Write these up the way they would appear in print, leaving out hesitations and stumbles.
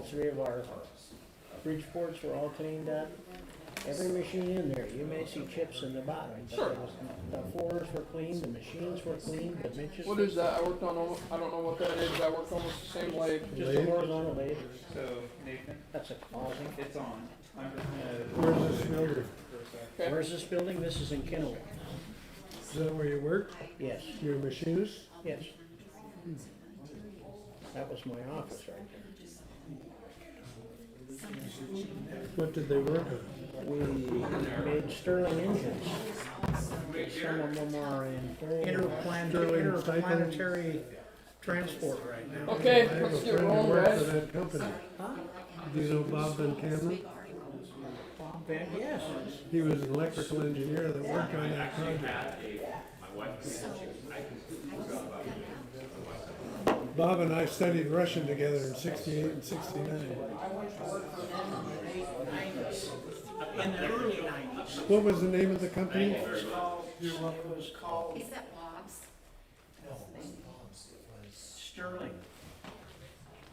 three of our Bridgeports were all cleaned up. Every machine in there, you may see chips in the bottom. But Sure. the floors were clean, the machines were clean, the benches. What is that? I worked on, I don't know what that is, I worked almost the same lathe. Just a horizontal lathe. So, Nathan, That's a housing. it's on. I'm just Where's gonna. this building? For a sec. Okay. Where's this building? This is in Kennewick. Is that where you work? Yes, You're a machinist? yes. That was my office right there. What did they work on? We made Sterling engines. Some of them are in interplanetary transport right now. Okay, I have a let's get friend who rolling, worked for guys. that company. Huh? Do you know Bob Van Cameron? Bob Van, yes. He was an electrical engineer that worked on that project. Bob and I studied Russian together in '68 and '69. I went to work for them in the late '90s, in the early '90s. What was the name of the company? It was called Is that Bob's? Sterling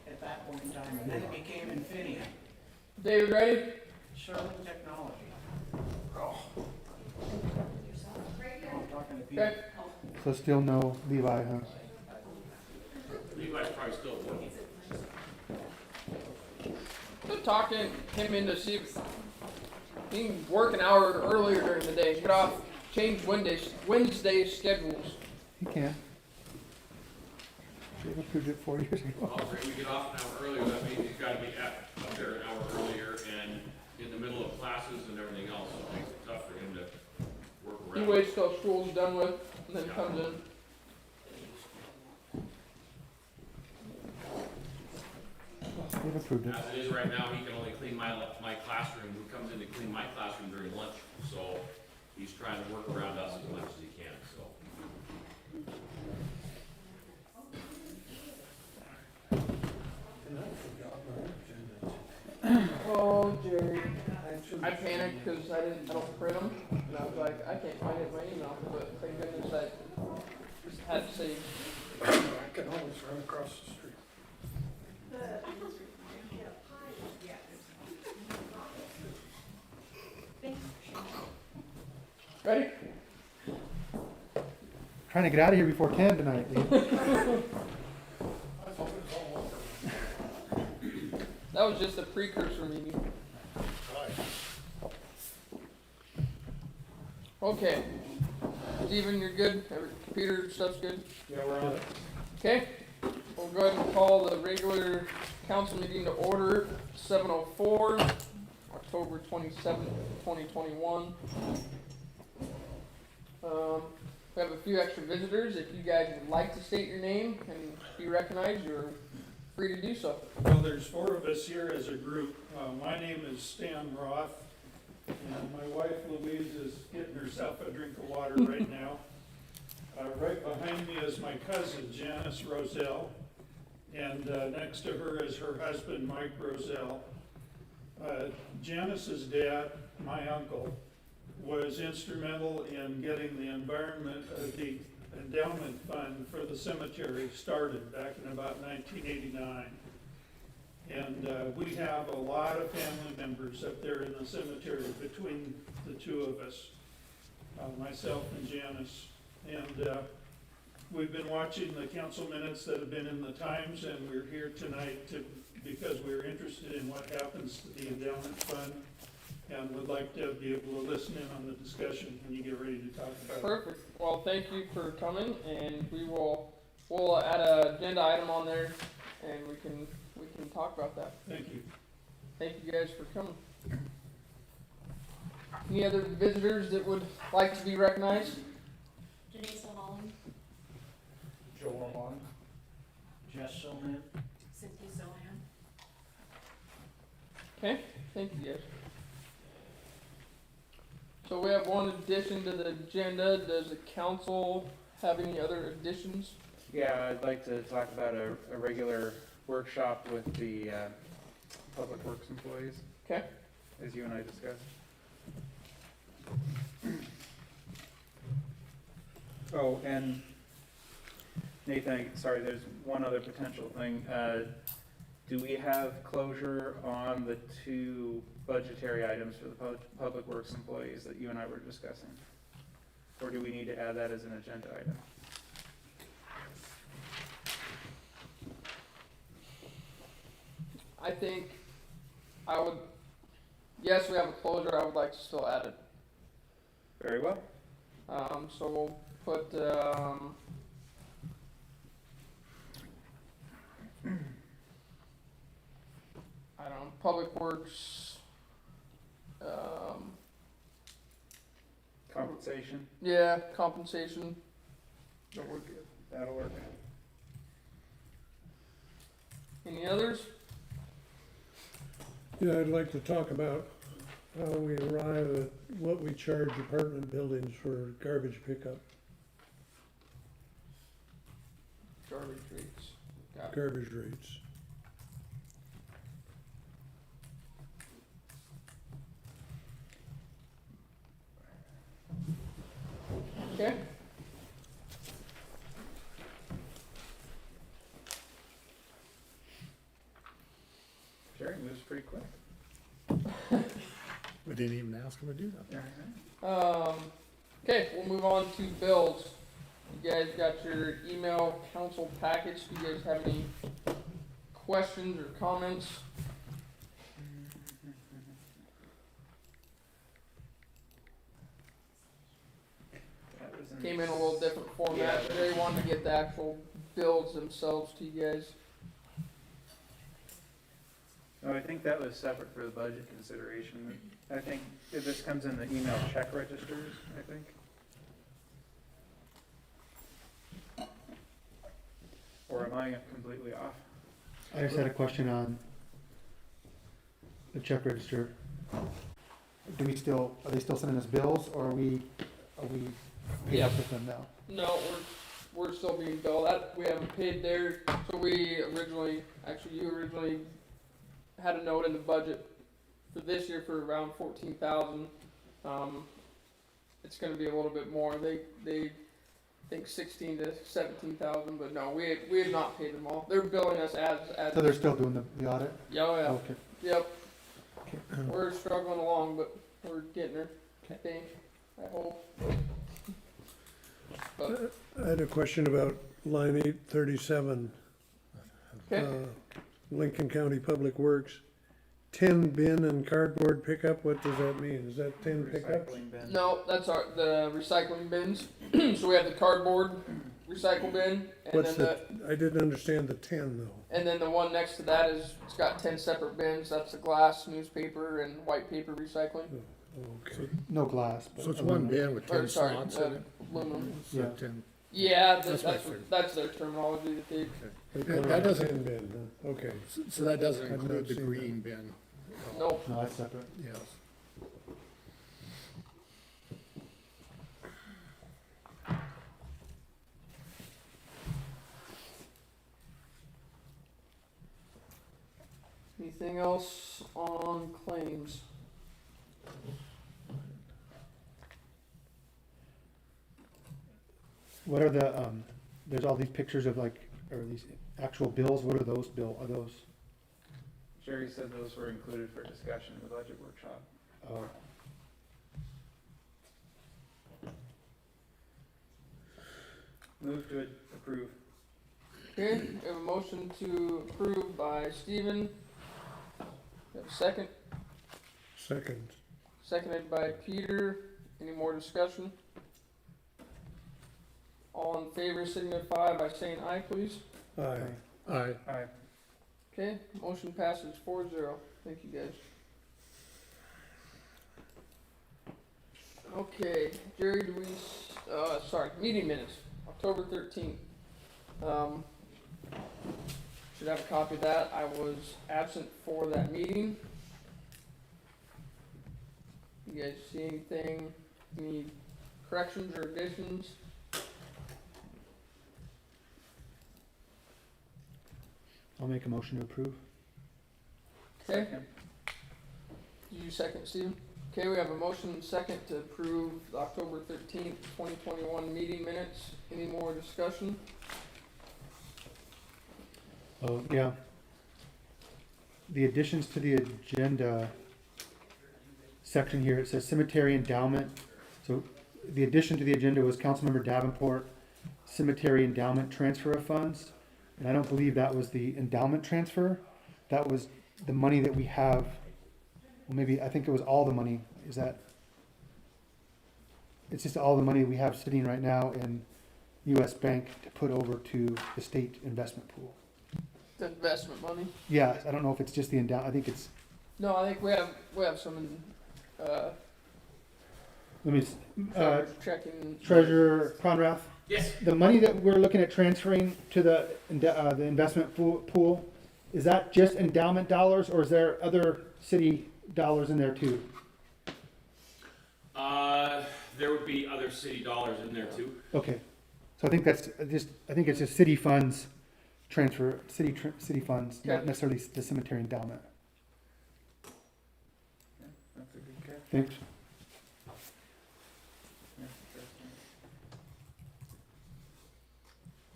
at that point in time, and then it became Infineon, David, ready? Sterling Technology. I'm talking to people. Okay. So still no Levi, huh? Levi's probably still working. I'm talking him into see if he can work an hour earlier during the day. Get off, change Wednesday schedules. He can. Should have approved it 4 years ago. Well, if we get off an hour earlier, that means he's gotta be up there an hour earlier and in the middle of classes and everything else, so it makes it tough for him to work He around. waits till school's done with and then comes in. We've approved it. As it is right now, he can only clean my classroom, who comes in to clean my classroom during lunch, so he's trying to work around us as much as he can, so. Oh, Jerry. I panicked because I don't print them. And I was like, I can't find it in my email, but thank goodness I just had to say, I can always run across the street. ready? Trying to get out of here before 10 tonight, Lee. That was just a precursor meeting. Okay. Steven, you're good? Computer stuff's good? Yeah, we're on. Okay. We'll go ahead and call the regular council meeting to order, 7:04, October 27th, 2021. We have a few extra visitors. If you guys would like to state your name and be recognized, you're free to do so. Well, there's four of us here as a group. My name is Stan Roth, and my wife Louise is getting herself a drink of water right now. Right behind me is my cousin Janice Roselle, and next to her is her husband Mike Roselle. Janice's dad, my uncle, was instrumental in getting the the endowment fund for the cemetery started back in about 1989. And we have a lot of family members up there in the cemetery between the two of us, myself and Janice. And we've been watching the council minutes that have been in the Times, and we're here tonight because we're interested in what happens to the endowment fund, and would like to be able to listen in on the discussion when you get ready to talk about it. Perfect. Well, thank you for coming, and we'll add an agenda item on there, and we can talk about that. Thank you. Thank you guys for coming. Any other visitors that would like to be recognized? Denise Holland, Joe Armand. Jess Solman. Cynthia Zohan. Okay, thank you guys. So we have one addition to the agenda. Does the council have any other additions? Yeah, I'd like to talk about a regular workshop with the public works employees, Okay, as you and I discussed. Oh, and Nathan, sorry, there's one other potential thing. Do we have closure on the two budgetary items for the public works employees that you and I were discussing? Or do we need to add that as an agenda item? I think I would, yes, we have a closure, I would like to still add it. Very well. So we'll put, I don't know, Public Works, Compensation? yeah, compensation. That'll work. Any others? Yeah, I'd like to talk about how we arrive at what we charge apartment buildings for garbage pickup, Garbage rates. Got it. garbage rates. Okay. Jerry moves pretty quick. We didn't even ask him to do that. Okay, we'll move on to bills. You guys got your email council package. Do you guys have any questions or comments? That was Came in a little different format. Yeah. They wanted to get the actual bills themselves to you guys. Oh, I think that was separate for the budget consideration. I think if this comes in the email check registers, I think. Or am I completely off? I just had a question on the check register. Are they still sending us bills, or are we paid up with them now? No, we're still being billed. We haven't paid there. So you originally had a note in the budget for this year for around 14,000. It's gonna be a little bit more. They think 16 to 17,000, but no, we have not paid them all. They're billing us as. So they're still doing the audit? Yeah, oh yeah. Okay. Yep. Okay. We're struggling along, but we're getting there. I Okay. think. I hope. But I had a question about line 837, okay. Lincoln County Public Works. 10 bin and cardboard pickup, what does that mean? Is that 10 pickups? Recycling bin. No, that's the recycling bins. So we have the cardboard recycle bin, and What's then I didn't understand the 10 though. and then the one next to that it's got 10 separate bins. That's the glass, newspaper, and white paper recycling. Okay. No glass, but. So it's one aluminum. bin with Or 10 sorry, slots in it? aluminum. So Yeah. 10. Yeah, That's what I figured. that's their terminology that they. That doesn't- 10 bin, huh? Okay. So that doesn't I've include not the seen green bin? Nope. No, that's separate. Yes. Anything else on claims? What are the, there's all these pictures of or these actual bills, what are those are those? Jerry said those were included for discussion in the budget workshop. Move to approve. Okay, we have a motion to approve by Stephen. We have a second. Second. Seconded by Peter. Any more discussion? All in favor signify by saying aye, please. Aye. Aye. Aye. Okay, motion passes 4-0. Thank you, guys. Okay, Jerry, meeting minutes, October 13th. Should have a copy of that. I was absent for that meeting. You guys see anything, any corrections or additions? I'll make a motion to approve. Okay, Second. did you second, Steven? Okay, we have a motion and second to approve the October 13th, 2021 meeting minutes. Any more discussion? Oh, yeah. the additions to the agenda section here, it says cemetery endowment. So the addition to the agenda was Councilmember Davenport, cemetery endowment transfer of funds. And I don't believe that was the endowment transfer. That was the money that we have. Well, maybe, I think it was all the money. Is that? It's just all the money we have sitting right now in US Bank to put over to the state investment pool. The investment money. Yeah, I don't know if it's just the I think it's, No, I think we have some in, let me, checking. Treasurer Conrath, Yes. the money that we're looking at transferring to the investment pool, is that just endowment dollars, or is there other city dollars in there too? There would be other city dollars in there too. Okay, so I think that's just, I think it's just city funds transfer, city funds, not Okay. necessarily the cemetery endowment. That's a good catch. Thanks. Yeah, interesting.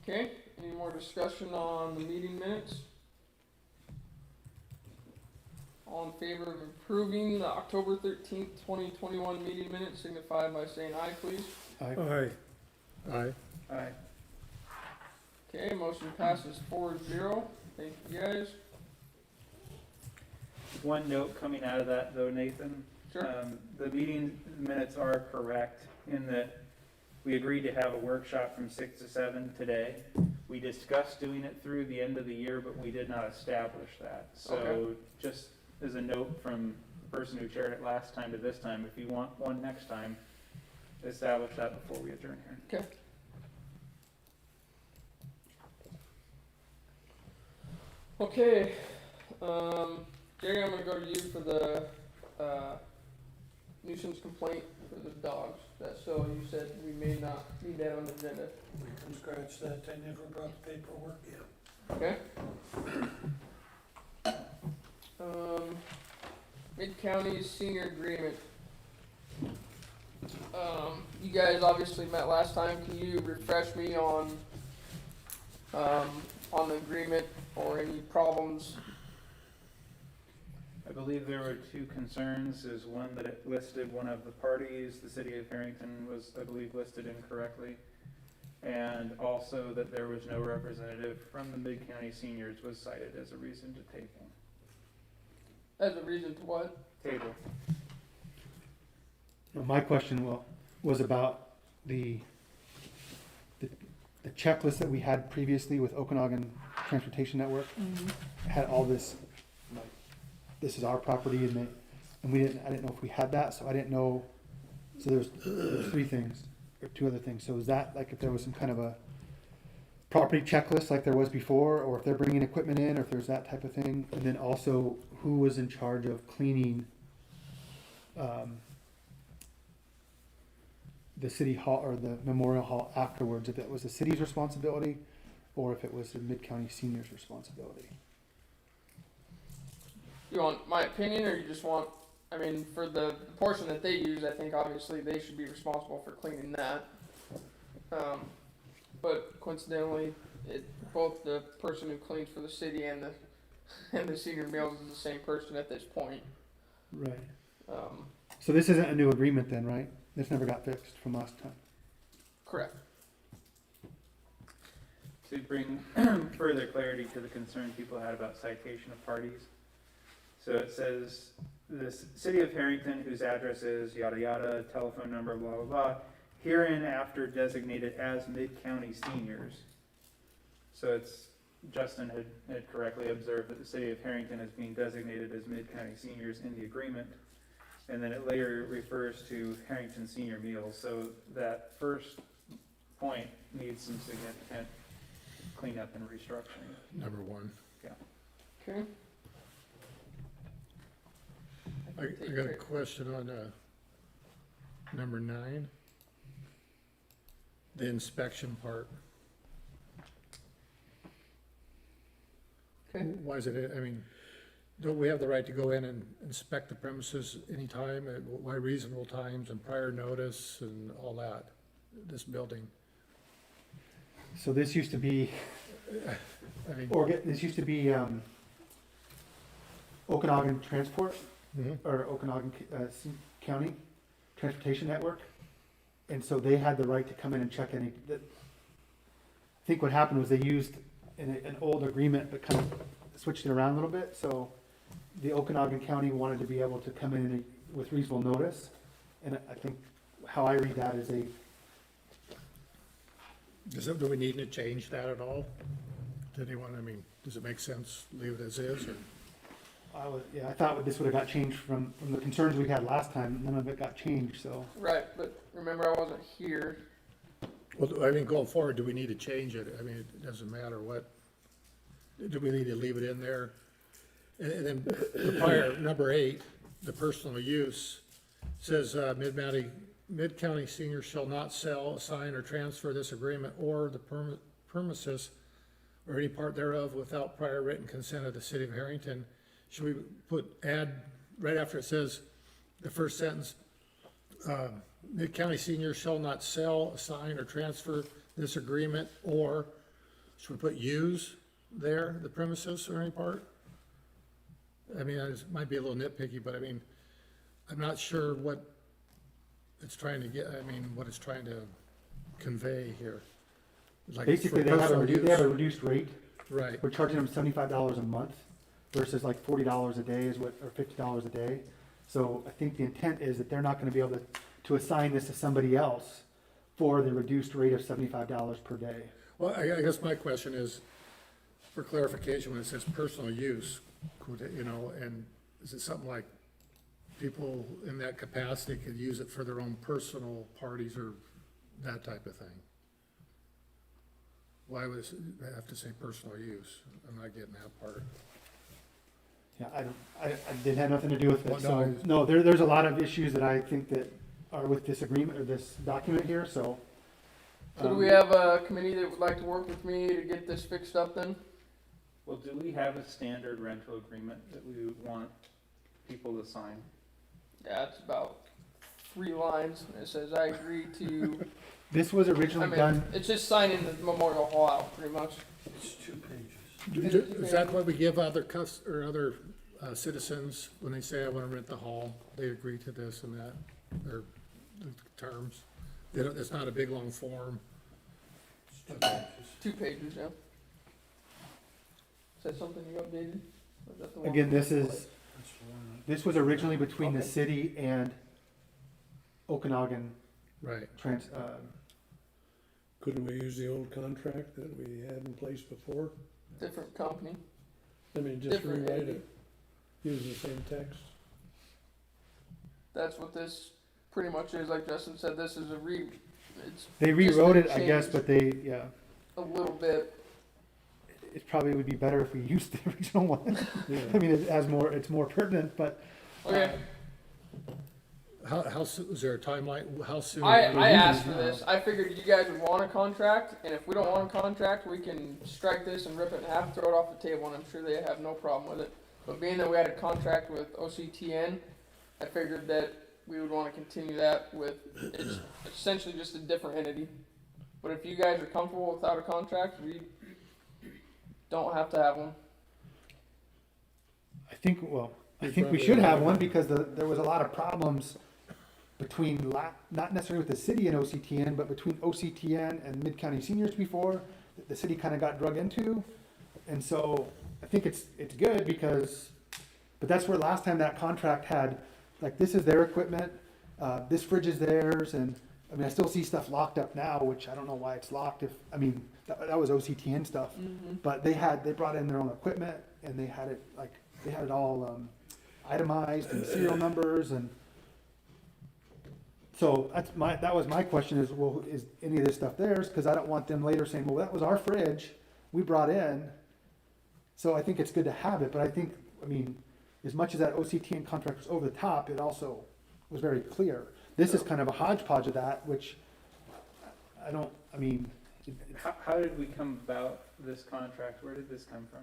Okay, any more discussion on the meeting minutes? All in favor of approving the October 13th, 2021 meeting minutes, signify by saying aye, please. Aye. Aye. Aye. Okay, motion passes 4-0. Thank you guys. One note coming out of that though, Nathan. Sure. The meeting minutes are correct in that we agreed to have a workshop from 6 to 7 today. We discussed doing it through the end of the year, but we did not establish that. So Okay. just as a note from the person who chaired it last time to this time, if you want one next time, establish that before we adjourn here. Okay. Okay, Jerry, I'm gonna go to you for the, nuisance complaint for the dogs. That's so you said we may not need that on the agenda. We can scratch that, they never brought the paperwork in. Okay. Mid-County Senior Agreement. You guys obviously met last time. Can you refresh me on the agreement or any problems? I believe there were two concerns. Is one that it listed one of the parties, the city of Harrington was, I believe, listed incorrectly. And also that there was no representative from the Mid-County Seniors was cited as a reason to table. As a reason to what? Table. My question was about the checklist that we had previously with Okanagan Transportation Network. Had all this, like, this is our property, and I didn't know if we had that, so I didn't know. So there's three things, or two other things. So is that like if there was some kind of a property checklist like there was before, or if they're bringing equipment in, or if there's that type of thing? And then also, who was in charge of cleaning the city hall or the memorial hall afterwards, if it was the city's responsibility or if it was the Mid-County Seniors' responsibility? You want my opinion, or you just want? I mean, for the portion that they use, I think obviously they should be responsible for cleaning that. But coincidentally, both the person who cleans for the city and the senior meals is the same person at this point. Right. So this isn't a new agreement then, right? This never got fixed from last time. Correct. To bring further clarity to the concern people had about citation of parties. So it says, the city of Harrington, whose address is yada yada, telephone number, blah, blah, blah, hereinafter designated as Mid-County Seniors. So it's, Justin had correctly observed that the city of Harrington is being designated as Mid-County Seniors in the agreement. And then it later refers to Harrington Senior Meals. So that first point needs some significant cleanup and restructuring. Number one. Okay. I got a question on, number 9. The inspection part. Okay. Why is it, I mean, don't we have the right to go in and inspect the premises anytime, and why reasonable times and prior notice and all that, this building? So this used to be, I mean, this used to be, Okanagan Transport, Mhm. or Okanagan County Transportation Network. And so they had the right to come in and check any, I think what happened was they used an old agreement, but kind of switched it around a little bit. So the Okanagan County wanted to be able to come in with reasonable notice. And I think how I read that is Do we need to change that at all? Did anyone, I mean, does it make sense, leave it as is, or? I thought this would have got changed from the concerns we had last time. None of it got changed, so. Right, but remember I wasn't here. Well, I mean, going forward, do we need to change it? I mean, it doesn't matter what, do we need to leave it in there? And then the prior, number 8, the personal use, says, Mid-County seniors shall not sell, assign, or transfer this agreement or the premises or any part thereof without prior written consent of the city of Harrington. Should we add, right after it says, the first sentence, Mid-County seniors shall not sell, assign, or transfer this agreement, or should we put use there, the premises or any part? I mean, it might be a little nitpicky, but I mean, I'm not sure what it's trying to get, I mean, what it's trying to convey here. Like Basically, for they have personal they have a use. reduced rate. Right, We're charging them $75 a month versus like $40 a day or $50 a day. So I think the intent is that they're not gonna be able to assign this to somebody else for the reduced rate of $75 per day. well, I guess my question is, for clarification, when it says personal use, you know, and is it something like people in that capacity could use it for their own personal parties or that type of thing? Why would it have to say personal use? I'm not getting that part. Yeah, I didn't have nothing to do with Well, it, no, so, I- no, there's a lot of issues that I think that are with this agreement, or this document here, so. So do we have a committee that would like to work with me to get this fixed up then? Well, do we have a standard rental agreement that we would want people to sign? Yeah, it's about 3 lines, and it says, I agree to, This was I originally mean, done, it's just signing the Memorial Hall out, pretty much. Is that what we give other other citizens when they say, I wanna rent the hall? They agree to this and that, or the terms? They don't, it's not a big, long form. 2 pages, yeah. Is that something you updated? Or is that the one again, we- this was originally between the Okay. city and Okanagan Right. Couldn't we use the old contract that we had in place before? Different company. I mean, just Different rewrite entity. it, use the same text. That's what this pretty much is, like Justin said, this is it's They Just rewrote been it, I guess, changed. but they, a little bit, it probably would be better if we used the original one. Yeah. I mean, it's more pertinent, but. okay. How soon, is there a timeline? How soon? I using asked for it now. this. I figured you guys would want a contract, and if we don't want a contract, we can strike this and rip it in half, throw it off the table, and I'm sure they have no problem with it. But being that we had a contract with OCTN, I figured that we would want to continue that with, it's essentially just a different entity. But if you guys are comfortable without a contract, we don't have to have one. I think We we probably should have have one one. because there was a lot of problems between, not necessarily with the city and OCTN, but between OCTN and Mid-County Seniors before, that the city kind of got drug into. And so I think it's good because, but that's where last time that contract had, like, this is their equipment, this fridge is theirs, and, I mean, I still see stuff locked up now, which I don't know why it's locked that was OCTN stuff. But they brought in their own equipment and they had it all itemized and serial numbers, and so that was my question is, well, is any of this stuff theirs? Cause I don't want them later saying, well, that was our fridge we brought in. So I think it's good to have it, but I mean, as much as that OCTN contract was over the top, it also was very clear. This is kind of a hodgepodge of that, which How did we come about this contract? Where did this come from?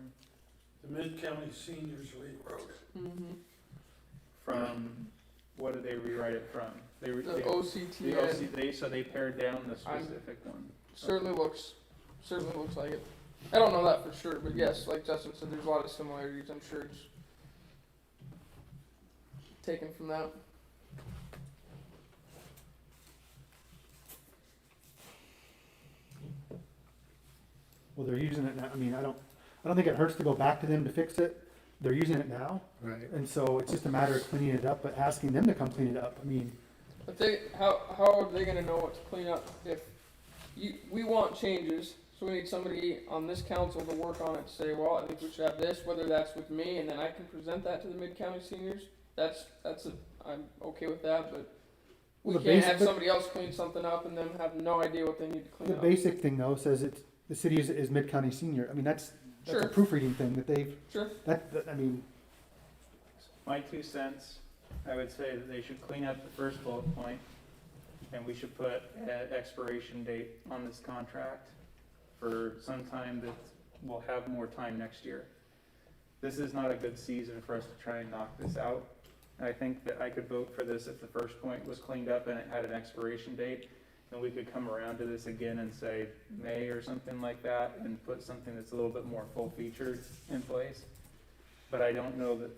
The Mid-County Seniors rewrote it. Mm-hmm. From, what did they rewrite it from? The The OCTN so they pared down the specific one. certainly looks like it. I don't know that for sure, but yes, like Justin said, there's a lot of similarities. I'm sure it's taken from that. Well, they're using it now, I mean, I don't think it hurts to go back to them to fix it, they're using it now, Right. and so it's just a matter of cleaning it up, but asking them to come clean it up, I mean, But how are they gonna know what to clean up if we want changes, so we need somebody on this council to work on it, to say, well, I think we should have this, whether that's with me, and then I can present that to the mid-county seniors, I'm okay with that, but we Well, the can't have basic- somebody else clean something up and them have no idea what they need to clean the up. basic thing though says the city is mid-county senior, I mean, that's a Sure. proofreading thing that they've, Sure, I mean, My 2 cents, I would say that they should clean up the first bullet point, and we should put an expiration date on this contract for some time that we'll have more time next year. This is not a good season for us to try and knock this out. I think that I could vote for this if the first point was cleaned up and it had an expiration date, and we could come around to this again and say May or something like that, and put something that's a little bit more full-featured in place. But I don't know that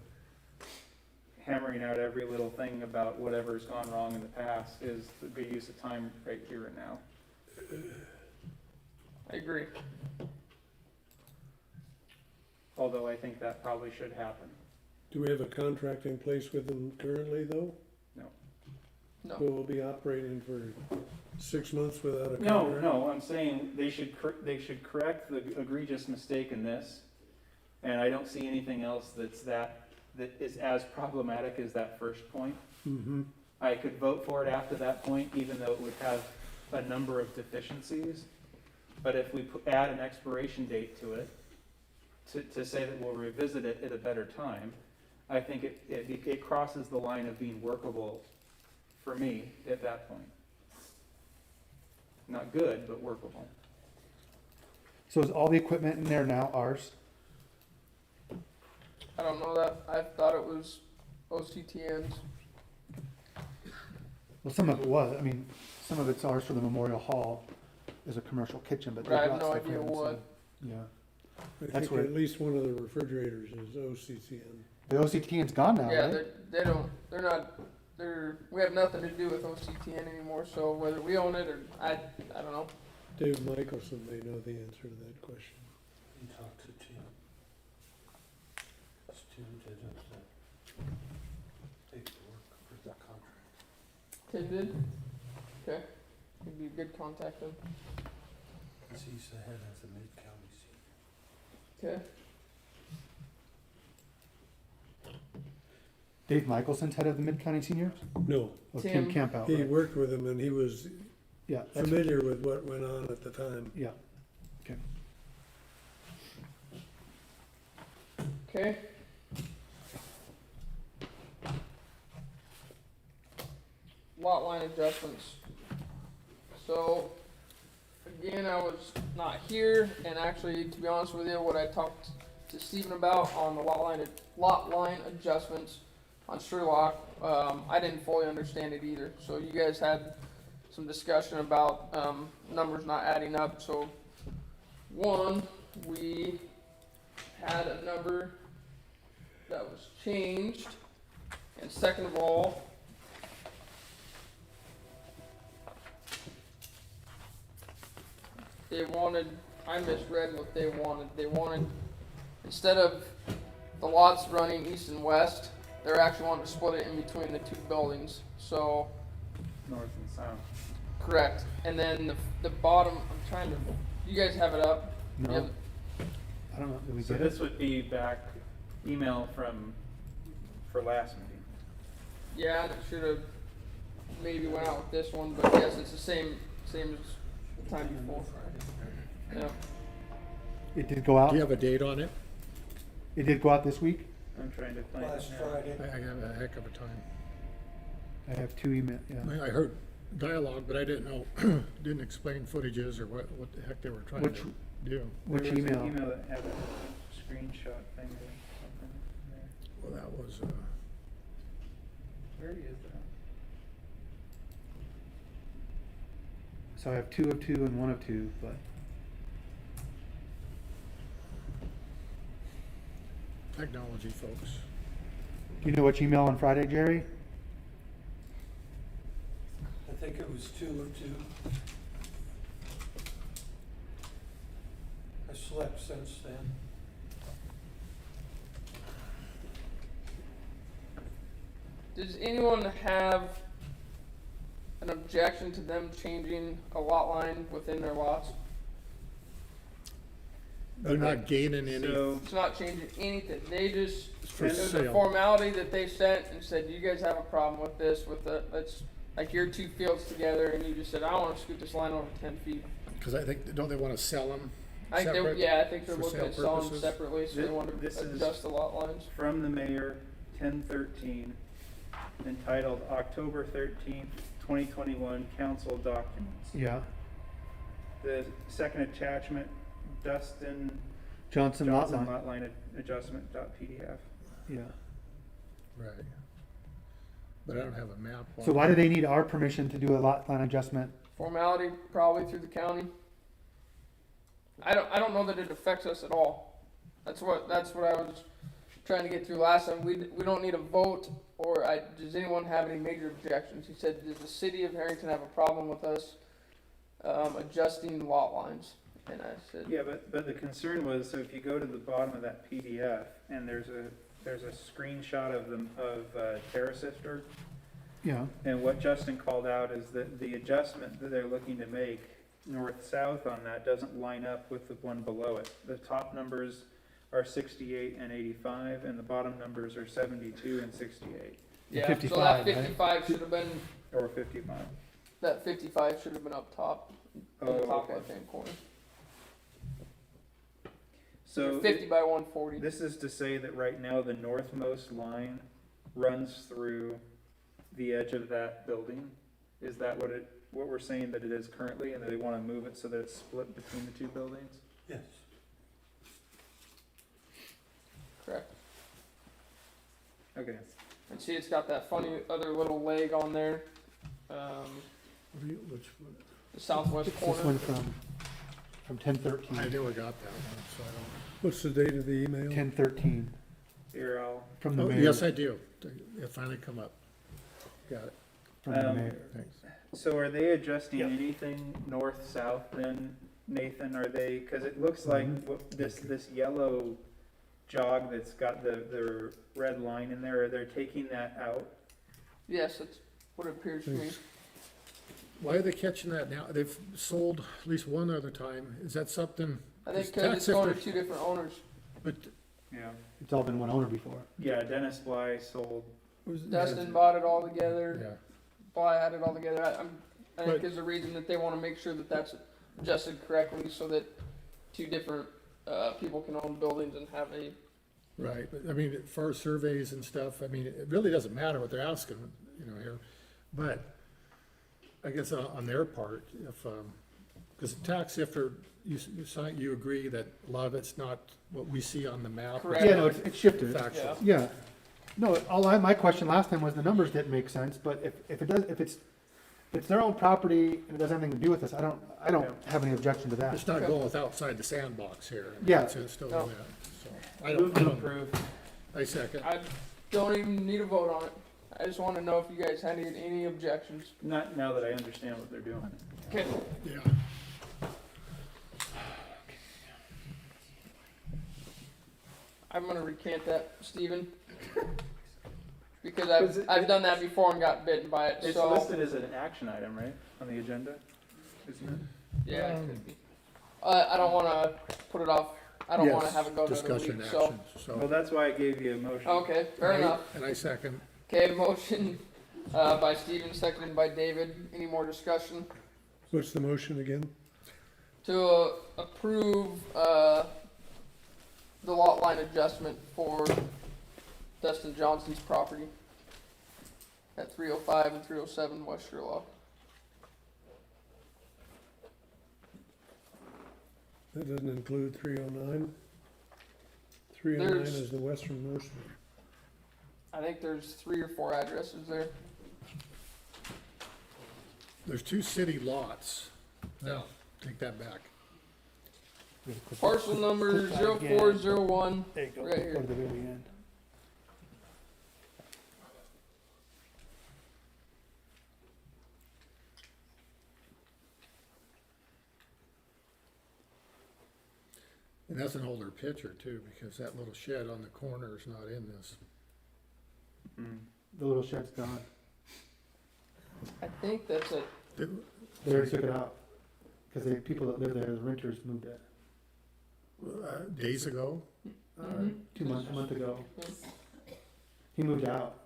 hammering out every little thing about whatever's gone wrong in the past is a good use of time right here and now. I agree. Although I think that probably should happen. Do we have a contract in place with them currently, though? No. So we'll be operating for 6 months without a No, contract? no, I'm saying they should correct the egregious mistake in this. And I don't see anything else that is as problematic as that first point. Mm-hmm. I could vote for it after that point, even though it would have a number of deficiencies. But if we add an expiration date to it, to say that we'll revisit it at a better time, I think it crosses the line of being workable for me at that point. Not good, but workable. so is all the equipment in there now ours? I don't know that, I thought it was OCTN's. Well, some of it was, I mean, some of it's ours for the Memorial Hall as a commercial kitchen, but. But I they've have got no stuff idea in, so, what. Yeah, I That's think where- at least one of the refrigerators is OCCN. the OCTN's gone now, Yeah, right? we have nothing to do with OCTN anymore, so whether we own it or, I don't know. Dave Michelson may know the answer to that question. You talked to Tim. Tim did paperwork for that contract. Tim did? Okay, he'd be a good contact then. Cause he's the head of the mid-county seat. Okay. Dave Michelson's head of the Mid-County Seniors? No, Oh, Tim Tim. Campout, he right? worked with him and he was Yeah, that's, familiar with what went on at the time. yeah, okay. Okay. Lot line adjustments. So, again, I was not here, and actually, to be honest with you, what I talked to Stephen about on the lot line adjustments on Sherlock, I didn't fully understand it either. So you guys had some discussion about, numbers not adding up. So, one, we had a number that was changed, and second of all, I misread what they wanted. They wanted, instead of the lots running east and west, they're actually wanting to split it in between the two buildings. So, North and south. correct. And then the bottom, I'm trying to, you guys have it up? No, Yep. I don't know, did we So get this it? would be back email for last meeting. Yeah, and it should have maybe went out with this one, but yes, it's the same as the time before. Yeah. It did go out? Do you have a date on it? It did go out this week? I'm trying to find it Last now. Friday. I have a heck of a time. I have 2 email, yeah. I heard dialogue, but I didn't know, didn't explain footages or what the heck they were trying Which- to do. Which There was an email? email that had a screenshot thing or something there. Well, that was, Where is that? So I have 2 of 2 and 1 of 2, but technology, folks. Do you know which email on Friday, Jerry? I think it was 202. I slept since then. Does anyone have an objection to them changing a lot line within their lots? They're not gaining any, So, It's not changing anything, they just, for it was a sale. formality that they sent and said, you guys have a problem with this, with the, let's, like your two fields together, and you just said, I wanna scoot this line over 10 feet. Cause I think, don't they wanna sell them I think separate? they're, yeah, I think they're for looking sale at selling them purposes? separately, so they want This to is- adjust the lot lines. from the mayor, 1013, entitled October 13th, 2021 Council Documents. Yeah. The second attachment, Dustin Johnson lot Johnson line. lot line adjustment.pdf. Yeah. Right. But I don't have a map. So why do they need our permission to do a lot line adjustment? Formality, probably through the county. I don't know that it affects us at all. That's what I was trying to get through last time. We don't need a vote, or does anyone have any major objections? He said, does the city of Harrington have a problem with us adjusting lot lines? And I said, Yeah, but the concern was, so if you go to the bottom of that PDF, and there's a screenshot of Terra Sifter, Yeah. and what Justin called out is that the adjustment that they're looking to make north-south on that doesn't line up with the one below it. The top numbers are 68 and 85, and the bottom numbers are 72 and 68, yeah, so 55, that right? 55 should have been, or 55. that 55 should have been up top, in the Oh, top okay. left-hand corner. So 50 by 140. this is to say that right now the northmost line runs through the edge of that building? Is that what we're saying that it is currently, and that they want to move it so that it's split between the two buildings? Yes. Correct. Okay. And see, it's got that funny other little leg on there. Which one? The southwest It's corner. this one from 1013. I never got that one, so I don't. What's the date of the email? 1013 Here, I'll, from the Oh, mayor. yes, I do. It finally come up. Got it. From the Um, mayor. Thanks. so are they adjusting Yep. anything north-south then, Nathan? Are they, because it looks like this yellow jog that's got the red line in there, are they taking that out? Yes, that's what it appears to me. Thanks. Why are they catching that now? They've sold at least one other time. Is that something? I think Is because tax it's going to sifter- 2 different owners. But Yeah. It's all been one owner before. Yeah, Dennis Bly sold, Dustin bought it all together. yeah, Bly had it all together. I think But- there's a reason that they want to make sure that that's adjusted correctly, so that 2 different people can own buildings and have a. right. But I mean, for surveys and stuff, I mean, it really doesn't matter what they're asking, here. But I guess on their part, if, because tax sifter, you agree that a lot of it's not what we see on the map. Correct. Yeah, no, it's shifted. Factual. Yeah. No, my question last time was the numbers didn't make sense, but if it's their own property and it doesn't have anything to do with us, I don't have any objection to that. It's not going with outside the sandbox here. Yeah. It's still No. in that, so. move to approve. I second. I don't even need a vote on it. I just want to know if you guys had any objections. Not now that I understand what they're doing. Okay. Yeah. I'm gonna recant that, Stephen. Because Is it- I've done that before and got bitten by it, It's so, listed as an action item, right, on the agenda? Isn't it? yeah. it could be. I don't wanna put it off, I don't wanna Yes, have it go another discussion week, so. action, Well, so. that's why I gave you a motion. Okay, fair And I- enough. And I second. Okay, motion, by Stephen, seconded by David. Any more discussion? What's the motion again? To approve, the lot line adjustment for Dustin Johnson's property at 305 and 307 West Sherlock. That doesn't include 309. 309 There's- is the westernmost. I think there's 3 or 4 addresses there. There's 2 city lots. No, take that back. Parcel number Click that again. 0401. There you go. Right here. Go to the very end. And that's an older picture too, because that little shed on the corner is not in this. Mm. The little shed's gone. I think that's it. They already took it out. Cause the people that live there, the renters moved it, Days ago, Mhm. a month ago. Yeah. He moved out.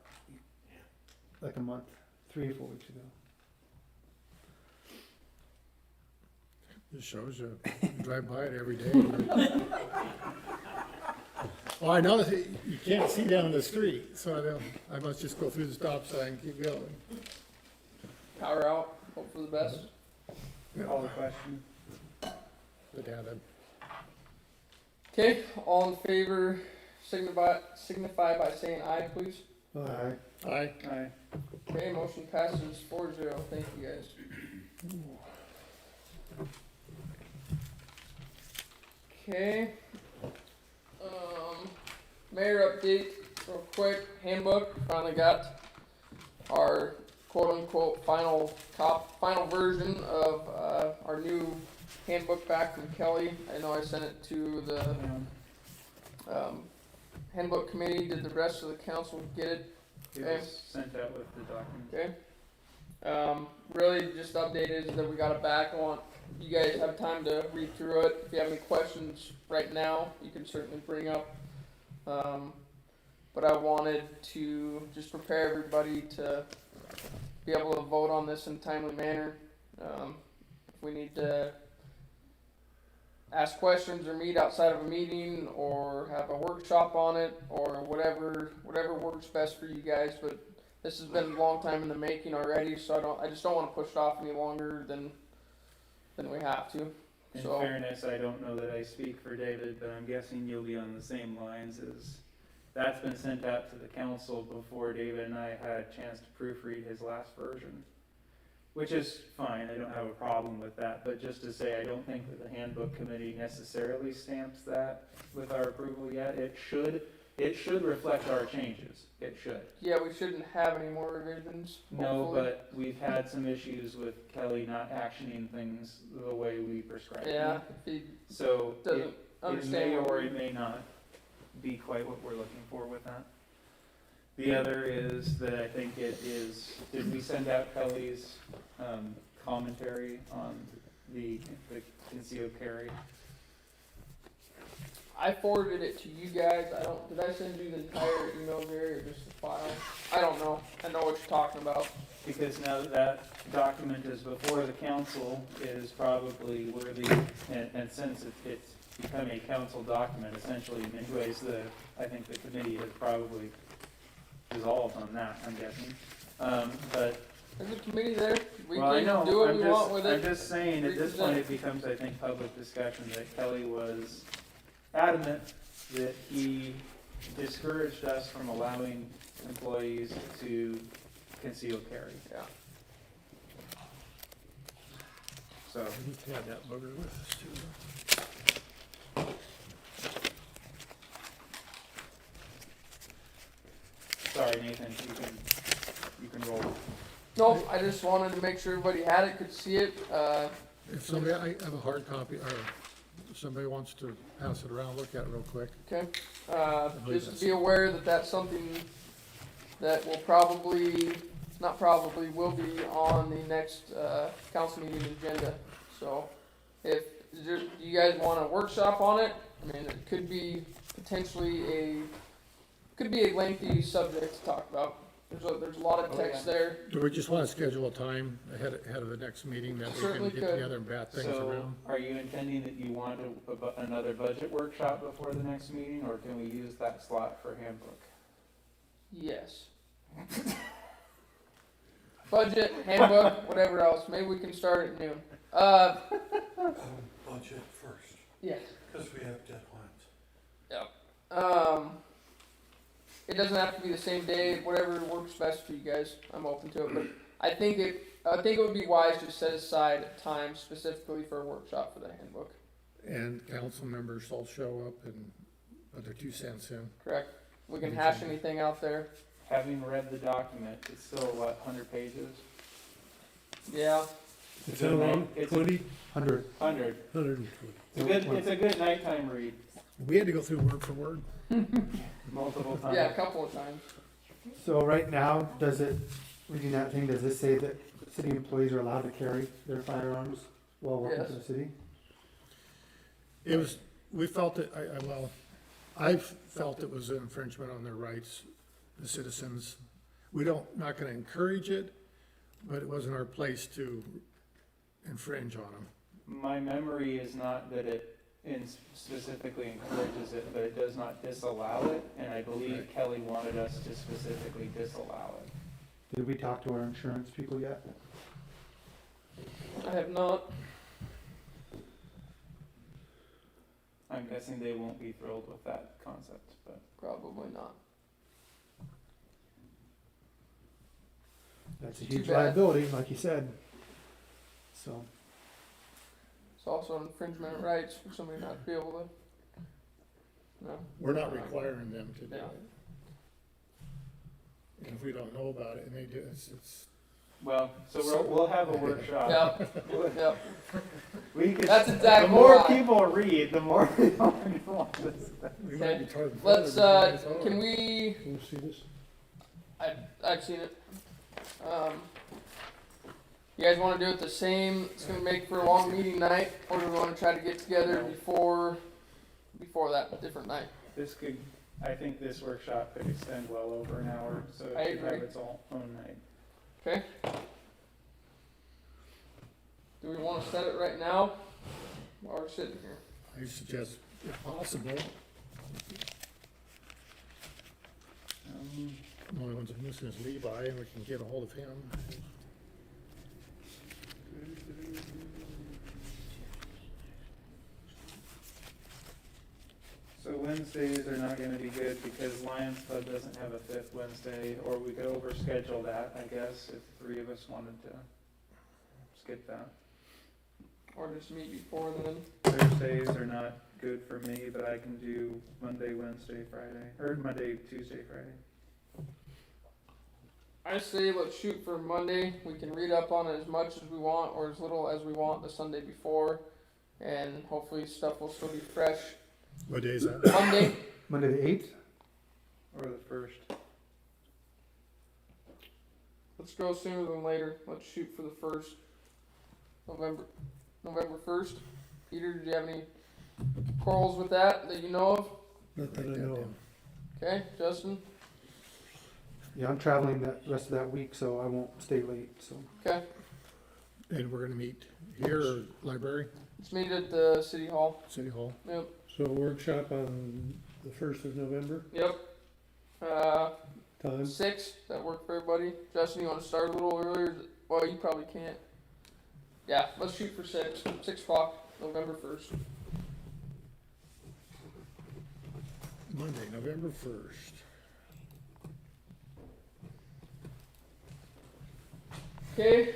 Like a month, 3 or 4 weeks ago. it shows you, drive by it every day. Well, I know that you can't see down the street, so I must just go through the stop sign and keep going. Power out, hope for the best. Call the question. But yeah, Okay, all in favor, signify by saying aye, please. Aye. Aye. Aye. Okay, motion passes 4-0, thank you guys. Okay, mayor update, real quick, handbook, finally got our quote-unquote final version of, our new handbook back from Kelly. I know I sent it to the, handbook committee, did the rest of the council get it? It was sent out with the document. Okay. Really just update is that we got it back. I want you guys have time to read through it. If you have any questions right now, you can certainly bring up. But I wanted to just prepare everybody to be able to vote on this in a timely manner. If we need to ask questions or meet outside of a meeting or have a workshop on it or whatever works best for you guys, but this has been a long time in the making already, so I just don't want to push it off any longer than we have to. In So fairness, I don't know that I speak for David, but I'm guessing you'll be on the same lines as, that's been sent out to the council before David and I had a chance to proofread his last version. Which is fine, I don't have a problem with that, but just to say, I don't think that the handbook committee necessarily stamps that with our approval yet. It should reflect our changes, it should. yeah, we shouldn't have any more revisions. No, hopefully. but we've had some issues with Kelly not actioning things the way we prescribed. Yeah, if he So doesn't it understand may what or we- it may not be quite what we're looking for with that. The other is that I think it is, did we send out Kelly's commentary on the concealed carry? I forwarded it to you guys. Did I send you the entire email, Gary, or just the file? I don't know. I know what you're talking about. Because now that that document is before the council, it is probably worthy, and since it's become a council document, essentially in many ways, I think the committee has probably dissolved on that, I'm guessing. But, There's a committee there. We well, I can know, do what we want with I'm it. just saying, at this point, it becomes, I think, public discussion that Kelly was adamant that he discouraged us from allowing employees to conceal carry. Yeah. So, we need to have that booger with us too. sorry, Nathan, you can roll. No, I just wanted to make sure everybody had it, could see it. If somebody, I have a hard copy, or if somebody wants to pass it around, look at it real quick. Okay. believe Just that's- be aware that that's something that will probably, not probably, will be on the next council meeting agenda. So if you guys want a workshop on it, I mean, it could be potentially a lengthy subject to talk about. There's a lot of text there. Do we just want to schedule a time ahead of the next meeting that we can Certainly get could. together and bat things So, around? are you intending that you want another budget workshop before the next meeting, or can we use that slot for handbook? Yes. Budget, handbook, whatever else. Maybe we can start at noon. Budget first, Yeah. because we have deadlines. It doesn't have to be the same day. Whatever works best for you guys, I'm open to it. But I think it would be wise to set aside time specifically for a workshop for the handbook. And council members all show up and put their 2 cents in. Correct. We can hash anything out there. Having read the document, it's still, 100 pages? Yeah. It's How a long? night- it's 20? 100. 100. 120. It's a good nighttime read, We had to go through word for word. multiple times. Yeah, a couple of times. So right now, does it, reading that thing, does it say that city employees are allowed to carry their firearms while working for the Yes. city? It was, we felt it, I felt it was an infringement on their rights, the citizens. Not gonna encourage it, but it wasn't our place to infringe on them. My memory is not that it specifically encourages it, but it does not disallow it, and I believe Right. Kelly wanted us to specifically disallow it. Did we talk to our insurance people yet? I have not. I'm guessing they won't be thrilled with that concept, but Probably not. That's a Too huge bad. liability, like you said. So, It's also an infringement of rights for somebody not to be able to. No. We're not requiring them to do Yeah. it. And if we don't know about it and they do, it's, well, so we'll have a workshop. Yep. Yep. We could, That's exactly the more why. people read, the more we want this. we might be tarred and Let's. feathered, but it's Can all we? Can you see this? I've seen it. You guys want to do it the same? It's gonna make for a long meeting night, or do we want to try to get together before that different night? This could, I think this workshop could extend well over an hour, so I it should have agree. its own night. Okay. Do we want to set it right now while we're sitting here? I suggest, if possible, the only ones I'm missing is Levi, and we can get a hold of him. So Wednesdays are not gonna be good because Lions Club doesn't have a fifth Wednesday, or we could overschedule that, I guess, if three of us wanted to skip that. Or just meet before then? Thursdays are not good for me, but I can do Monday, Wednesday, Friday, or Monday, Tuesday, Friday. I say let's shoot for Monday. We can read up on it as much as we want or as little as we want the Sunday before, and hopefully stuff will still be fresh. What day is that? Monday. Monday the 8th? Or the first. Let's go sooner than later. Let's shoot for the first. November 1st. Peter, did you have any quarrels with that you know of? Not that I know of. Okay, Justin? Yeah, I'm traveling that rest of that week, so I won't stay late, so. Okay. And we're gonna meet here, or library, Let's meet at the City Hall. city hall? Yep. So a workshop on the 1st of November, Yep. time? 6. Does that work for everybody? Justin, you want to start a little earlier? Well, you probably can't. Yeah, let's shoot for 6. 6 o'clock, November 1st. Monday, November 1st. Okay.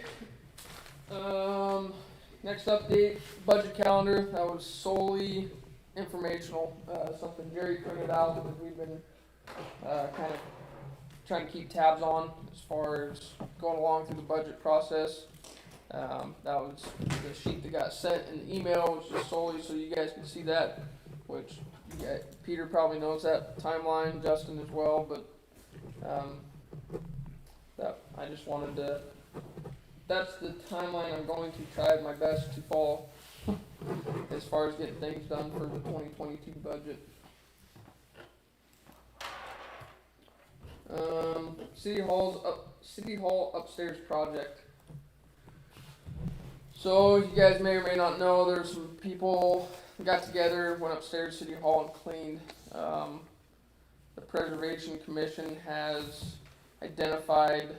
Next update, budget calendar. That was solely informational. Something Jerry printed out that we've been kind of trying to keep tabs on as far as going along through the budget process. That was the sheet that got sent in the email, was just solely so you guys can see that, which Peter probably knows that timeline, Justin as well, but that I just wanted to. That's the timeline I'm going to try my best to follow as far as getting things done for the 2022 budget. City Hall upstairs project. So you guys may or may not know, there's some people got together, went upstairs to City Hall and cleaned. The Preservation Commission has identified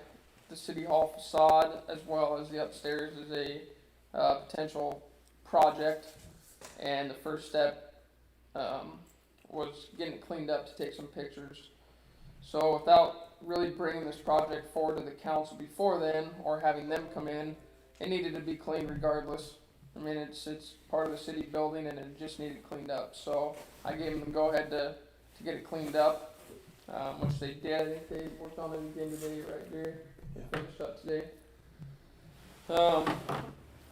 the City Hall facade as well as the upstairs as a potential project, and the first step was getting it cleaned up to take some pictures. So without really bringing this project forward to the council before then, or having them come in, it needed to be cleaned regardless. I mean, it's part of the city building and it just needed cleaned up. So I gave them the go ahead to get it cleaned up, which they did. I think they worked on it again today, right here. Finished up today.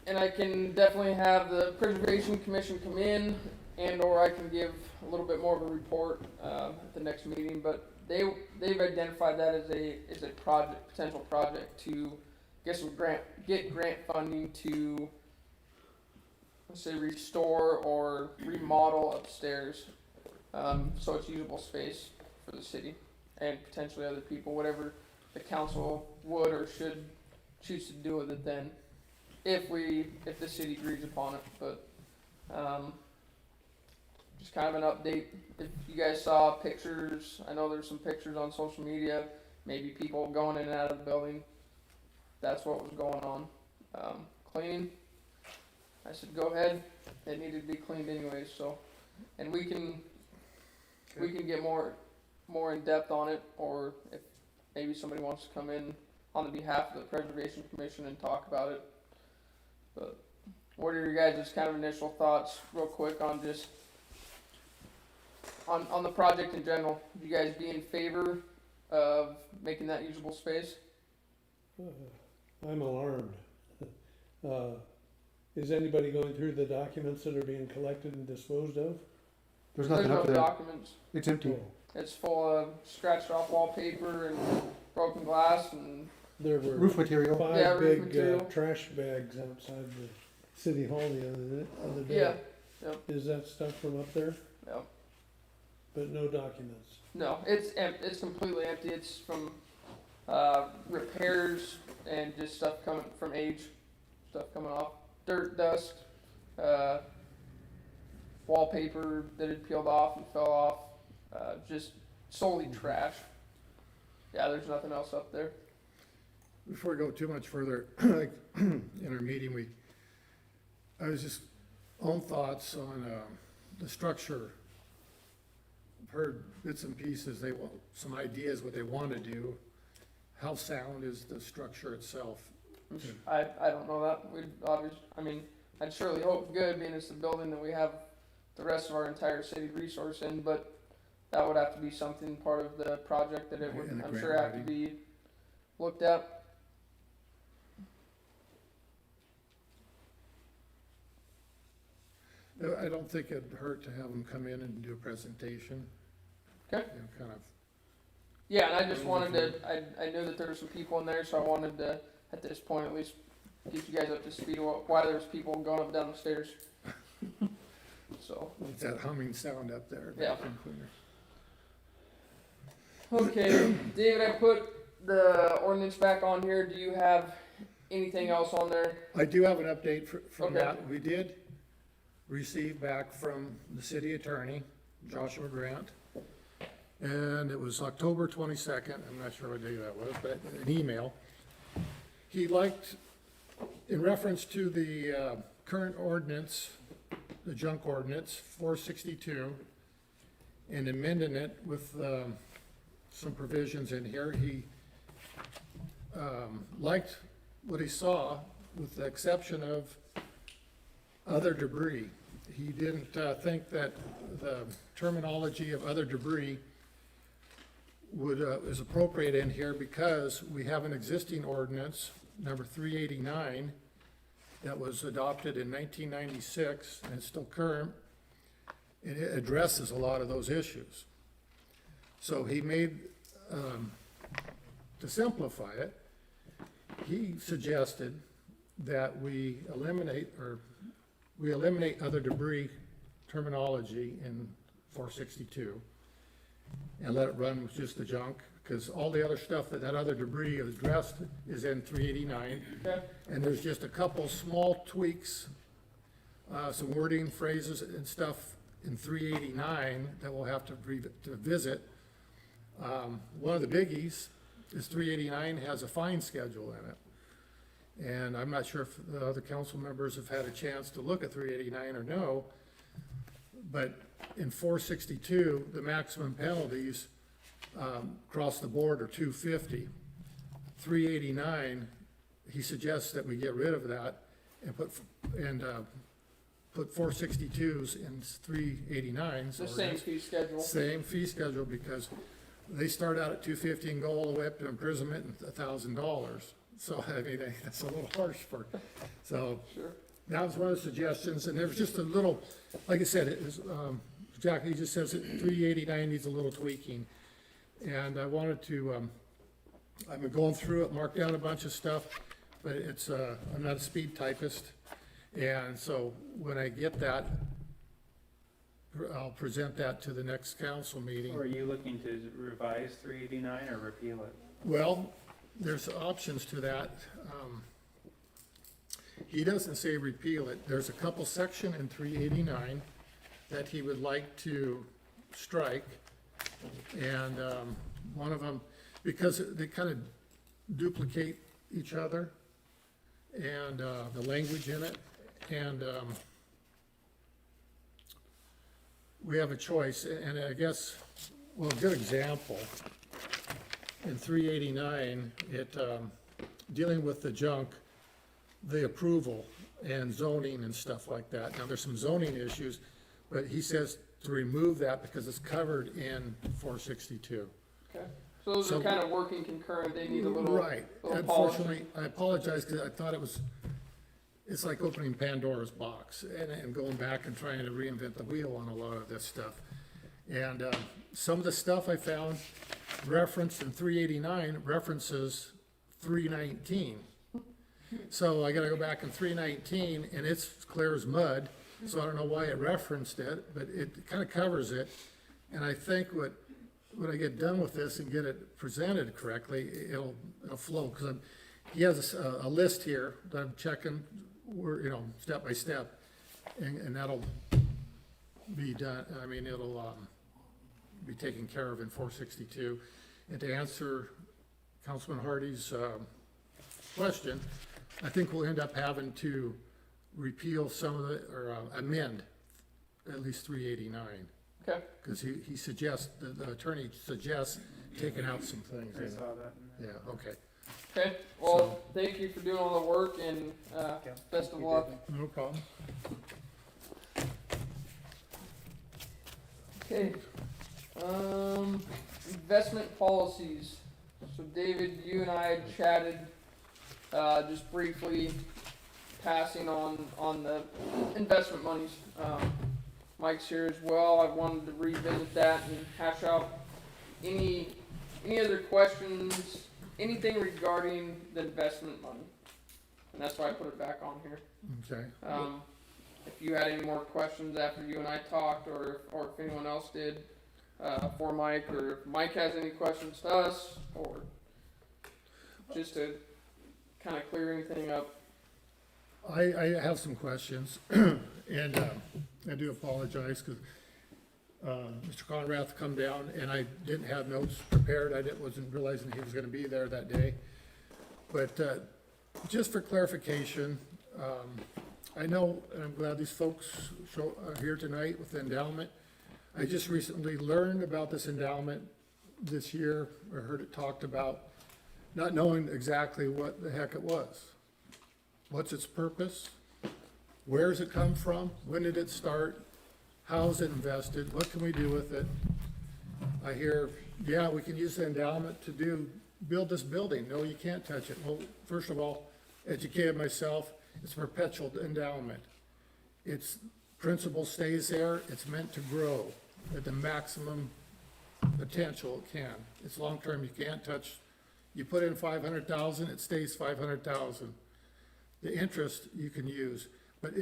and I can definitely have the Preservation Commission come in, and/or I can give a little bit more of a report, at the next meeting, but they've identified that as a project, potential project to get grant funding to, let's say, restore or remodel upstairs, so it's usable space for the city and potentially other people, whatever the council would or should choose to do with it then, if the city agrees upon it, but, just kind of an update. If you guys saw pictures, I know there's some pictures on social media, maybe people going in and out of the building, that's what was going on. Cleaning, I said, go ahead, it needed to be cleaned anyways, so, and we can get more in depth on it, or if maybe somebody wants to come in on the behalf of the Preservation Commission and talk about it. But what are your guys' kind of initial thoughts, real quick, on just, on the project in general? Would you guys be in favor of making that usable space? I'm alarmed. Is anybody going through the documents that are being collected and disposed of? There's There's nothing no up there. documents. It's empty. It's full of scratched off wallpaper and broken glass and, There were Roof material. Yeah, five roof big material. trash bags outside the city hall the other day. yeah, yep, Is that stuff from up there? yep. But no documents. No, it's completely empty. It's from repairs and just stuff coming from age, stuff coming off, dirt, dust, wallpaper that had peeled off and fell off, just solely trash. Yeah, there's nothing else up there. Before we go too much further, like, in our meeting, I was just, own thoughts on, the structure. I've heard bits and pieces, they want, some ideas what they wanna do. How sound is the structure itself? I don't know that. I'd surely hope good, being it's the building that we have the rest of our entire city resource in, but that would have to be something part of the project that it would, In the I'm grant sure, have to writing. be looked at. I don't think it'd hurt to have them come in and do a presentation. Okay. You know, kind of, Yeah, and I just wanted to, I knew that there were some people in there, so I wanted to, at this point at least, get you guys up to speed of why there's people going up and down the stairs. So, it's that humming sound up there. Yeah. vacuum cleaner. okay, David, I put the ordinance back on here. Do you have anything else on there? I do have an update from Okay. that. We did receive back from the city attorney, Joshua Grant, and it was October 22nd, I'm not sure what day that was, but an email. He liked, in reference to the current ordinance, the junk ordinance, 462, and amending it with some provisions in here, he liked what he saw, with the exception of other debris. He didn't think that the terminology of other debris is appropriate in here, because we have an existing ordinance, number 389, that was adopted in 1996, and it's still current, and it addresses a lot of those issues. So he made, to simplify it, he suggested that we eliminate other debris terminology in 462 and let it run with just the junk, because all the other stuff that other debris is addressed is in 389. Okay. And there's just a couple small tweaks, some wording, phrases and stuff in 389 that we'll have to visit. One of the biggies is 389 has a fine schedule in it. And I'm not sure if the other council members have had a chance to look at 389 or no, but in 462, the maximum penalties across the board are $250. 389, he suggests that we get rid of that and put 462s in 389s. It's the same fee schedule. Same fee schedule, because they start out at $250 and go all the way up to imprisonment and $1,000. So, I mean, that's a little harsh so Sure. that was one of the suggestions, and there was just a little, like I said, it was, Jack, he just says that 389 needs a little tweaking. And I wanted to, I've been going through it, marked down a bunch of stuff, but it's, I'm not a speed typist. And so when I get that, I'll present that to the next council meeting. Or are you looking to revise 389 or repeal it? Well, there's options to that. He doesn't say repeal it. There's a couple section in 389 that he would like to strike. And one of them, because they kind of duplicate each other and the language in it. And we have a choice. And I guess, well, a good example, in 389, it, dealing with the junk, the approval and zoning and stuff like that. Now, there's some zoning issues, but he says to remove that because it's covered in 462. Okay. So those So- are kind of working concurrent. They need a little, Right. little polish. Unfortunately, I apologize because I thought it's like opening Pandora's box and going back and trying to reinvent the wheel on a lot of this stuff. And some of the stuff I found referenced in 389 references 319. So I gotta go back in 319 and it's clear as mud, so I don't know why it referenced it, but it kind of covers it. And I think when I get done with this and get it presented correctly, it'll flow, because he has a list here that I'm checking, step by step, and that'll be done, I mean, it'll, be taken care of in 462. And to answer Councilman Hardy's, question, I think we'll end up having to repeal some of the, or amend at least 389. Okay. Because he suggests, the attorney suggests taking out some things. I saw that. Yeah, okay. Okay. Well, thank you for doing all the work and best of luck. No problem. Okay. Investment policies. So David, you and I had chatted, just briefly passing on the investment monies. Mike's here as well. I wanted to revisit that and hash out any other questions, anything regarding the investment money. And that's why I put it back on here. Okay. If you had any more questions after you and I talked, or if anyone else did, for Mike, or if Mike has any questions to us, or just to kind of clear anything up. I have some questions, and I do apologize because Mr. Conrath come down and I didn't have notes prepared. Wasn't realizing he was going to be there that day. But just for clarification, I know, and I'm glad these folks are here tonight with the endowment. I just recently learned about this endowment this year, or heard it talked about, not knowing exactly what the heck it was. What's its purpose? Where does it come from? When did it start? How is it invested? What can we do with it? I hear, yeah, we can use the endowment to build this building. No, you can't touch it. Well, first of all, educated myself, it's a perpetual endowment. Its principal stays there. It's meant to grow at the maximum potential it can. It's long-term, you can't touch. You put in 500,000, it stays 500,000. The interest you can use, but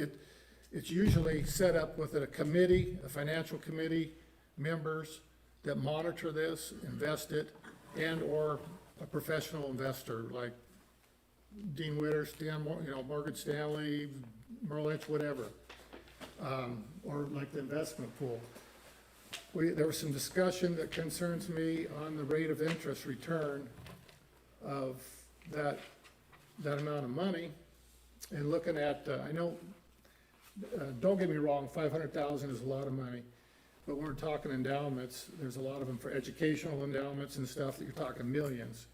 it's usually set up with a committee, a financial committee, members that monitor this, invest it, and or a professional investor like Dean Witter, Morgan Stanley, Merrill Lynch, whatever, or like the investment pool. There was some discussion that concerns me on the rate of interest return of that amount of money. And looking at, I know, don't get me wrong, 500,000 is a lot of money, but when we're talking endowments, there's a lot of them for educational endowments and stuff that you're talking millions.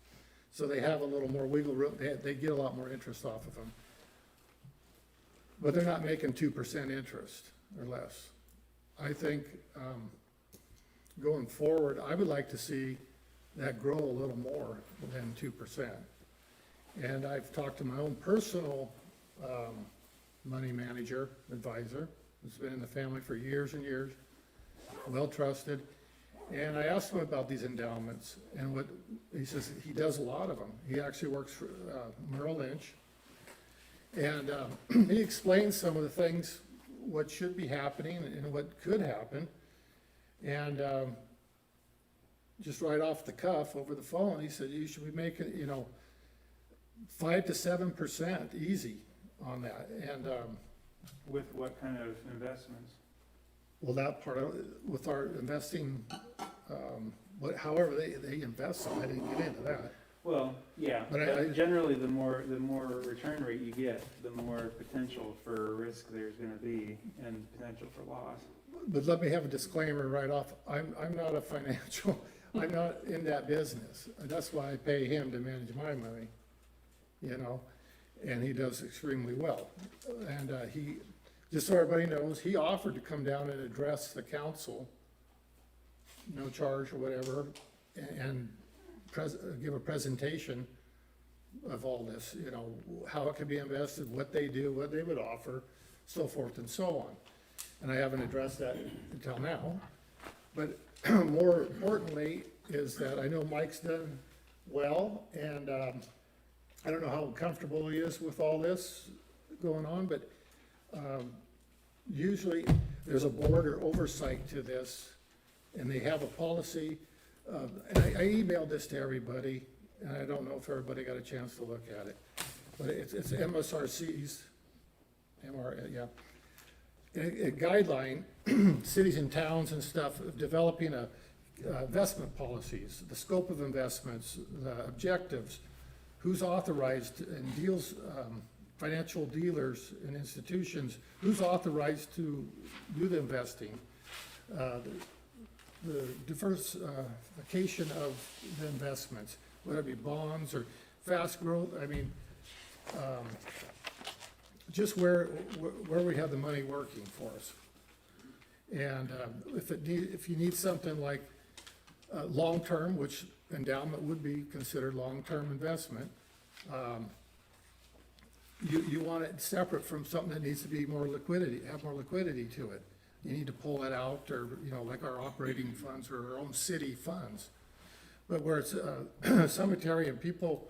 So they have a little more wiggle room, they get a lot more interest off of them. But they're not making 2% interest or less. I think, going forward, I would like to see that grow a little more than 2%. And I've talked to my own personal, money manager, advisor, who's been in the family for years and years, well trusted. And I asked him about these endowments, and he says he does a lot of them. He actually works for Merrill Lynch. And he explains some of the things, what should be happening and what could happen. And just right off the cuff over the phone, he said, you should be making, 5 to 7% easy on that. And With what kind of investments? well, that part of, with our investing, however they invest, so I didn't get into that. Well, yeah, But but generally, the more return rate you get, the more potential for risk there's gonna be and potential for loss. But let me have a disclaimer right off. I'm not a financial, I'm not in that business. That's why I pay him to manage my money, and he does extremely well. And he, just so everybody knows, he offered to come down and address the council, no charge or whatever, and give a presentation of all this, how it can be invested, what they do, what they would offer, so forth and so on. And I haven't addressed that until now. But more importantly is that I know Mike's done well, and I don't know how comfortable he is with all this going on, but usually there's a board or oversight to this, and they have a policy. And I emailed this to everybody, and I don't know if everybody got a chance to look at it, but it's MSRC's, a guideline, cities and towns and stuff, of developing investment policies, the scope of investments, the objectives, who's authorized and deals, financial dealers and institutions, who's authorized to do the investing, the diversification of the investments, whether it be bonds or fast growth, just where we have the money working for us. And if you need something like long-term, which endowment would be considered long-term investment, you want it separate from something that needs to be more liquidity, have more liquidity to it. You need to pull it out, or, like our operating funds or our own city funds. But where it's cemetery and people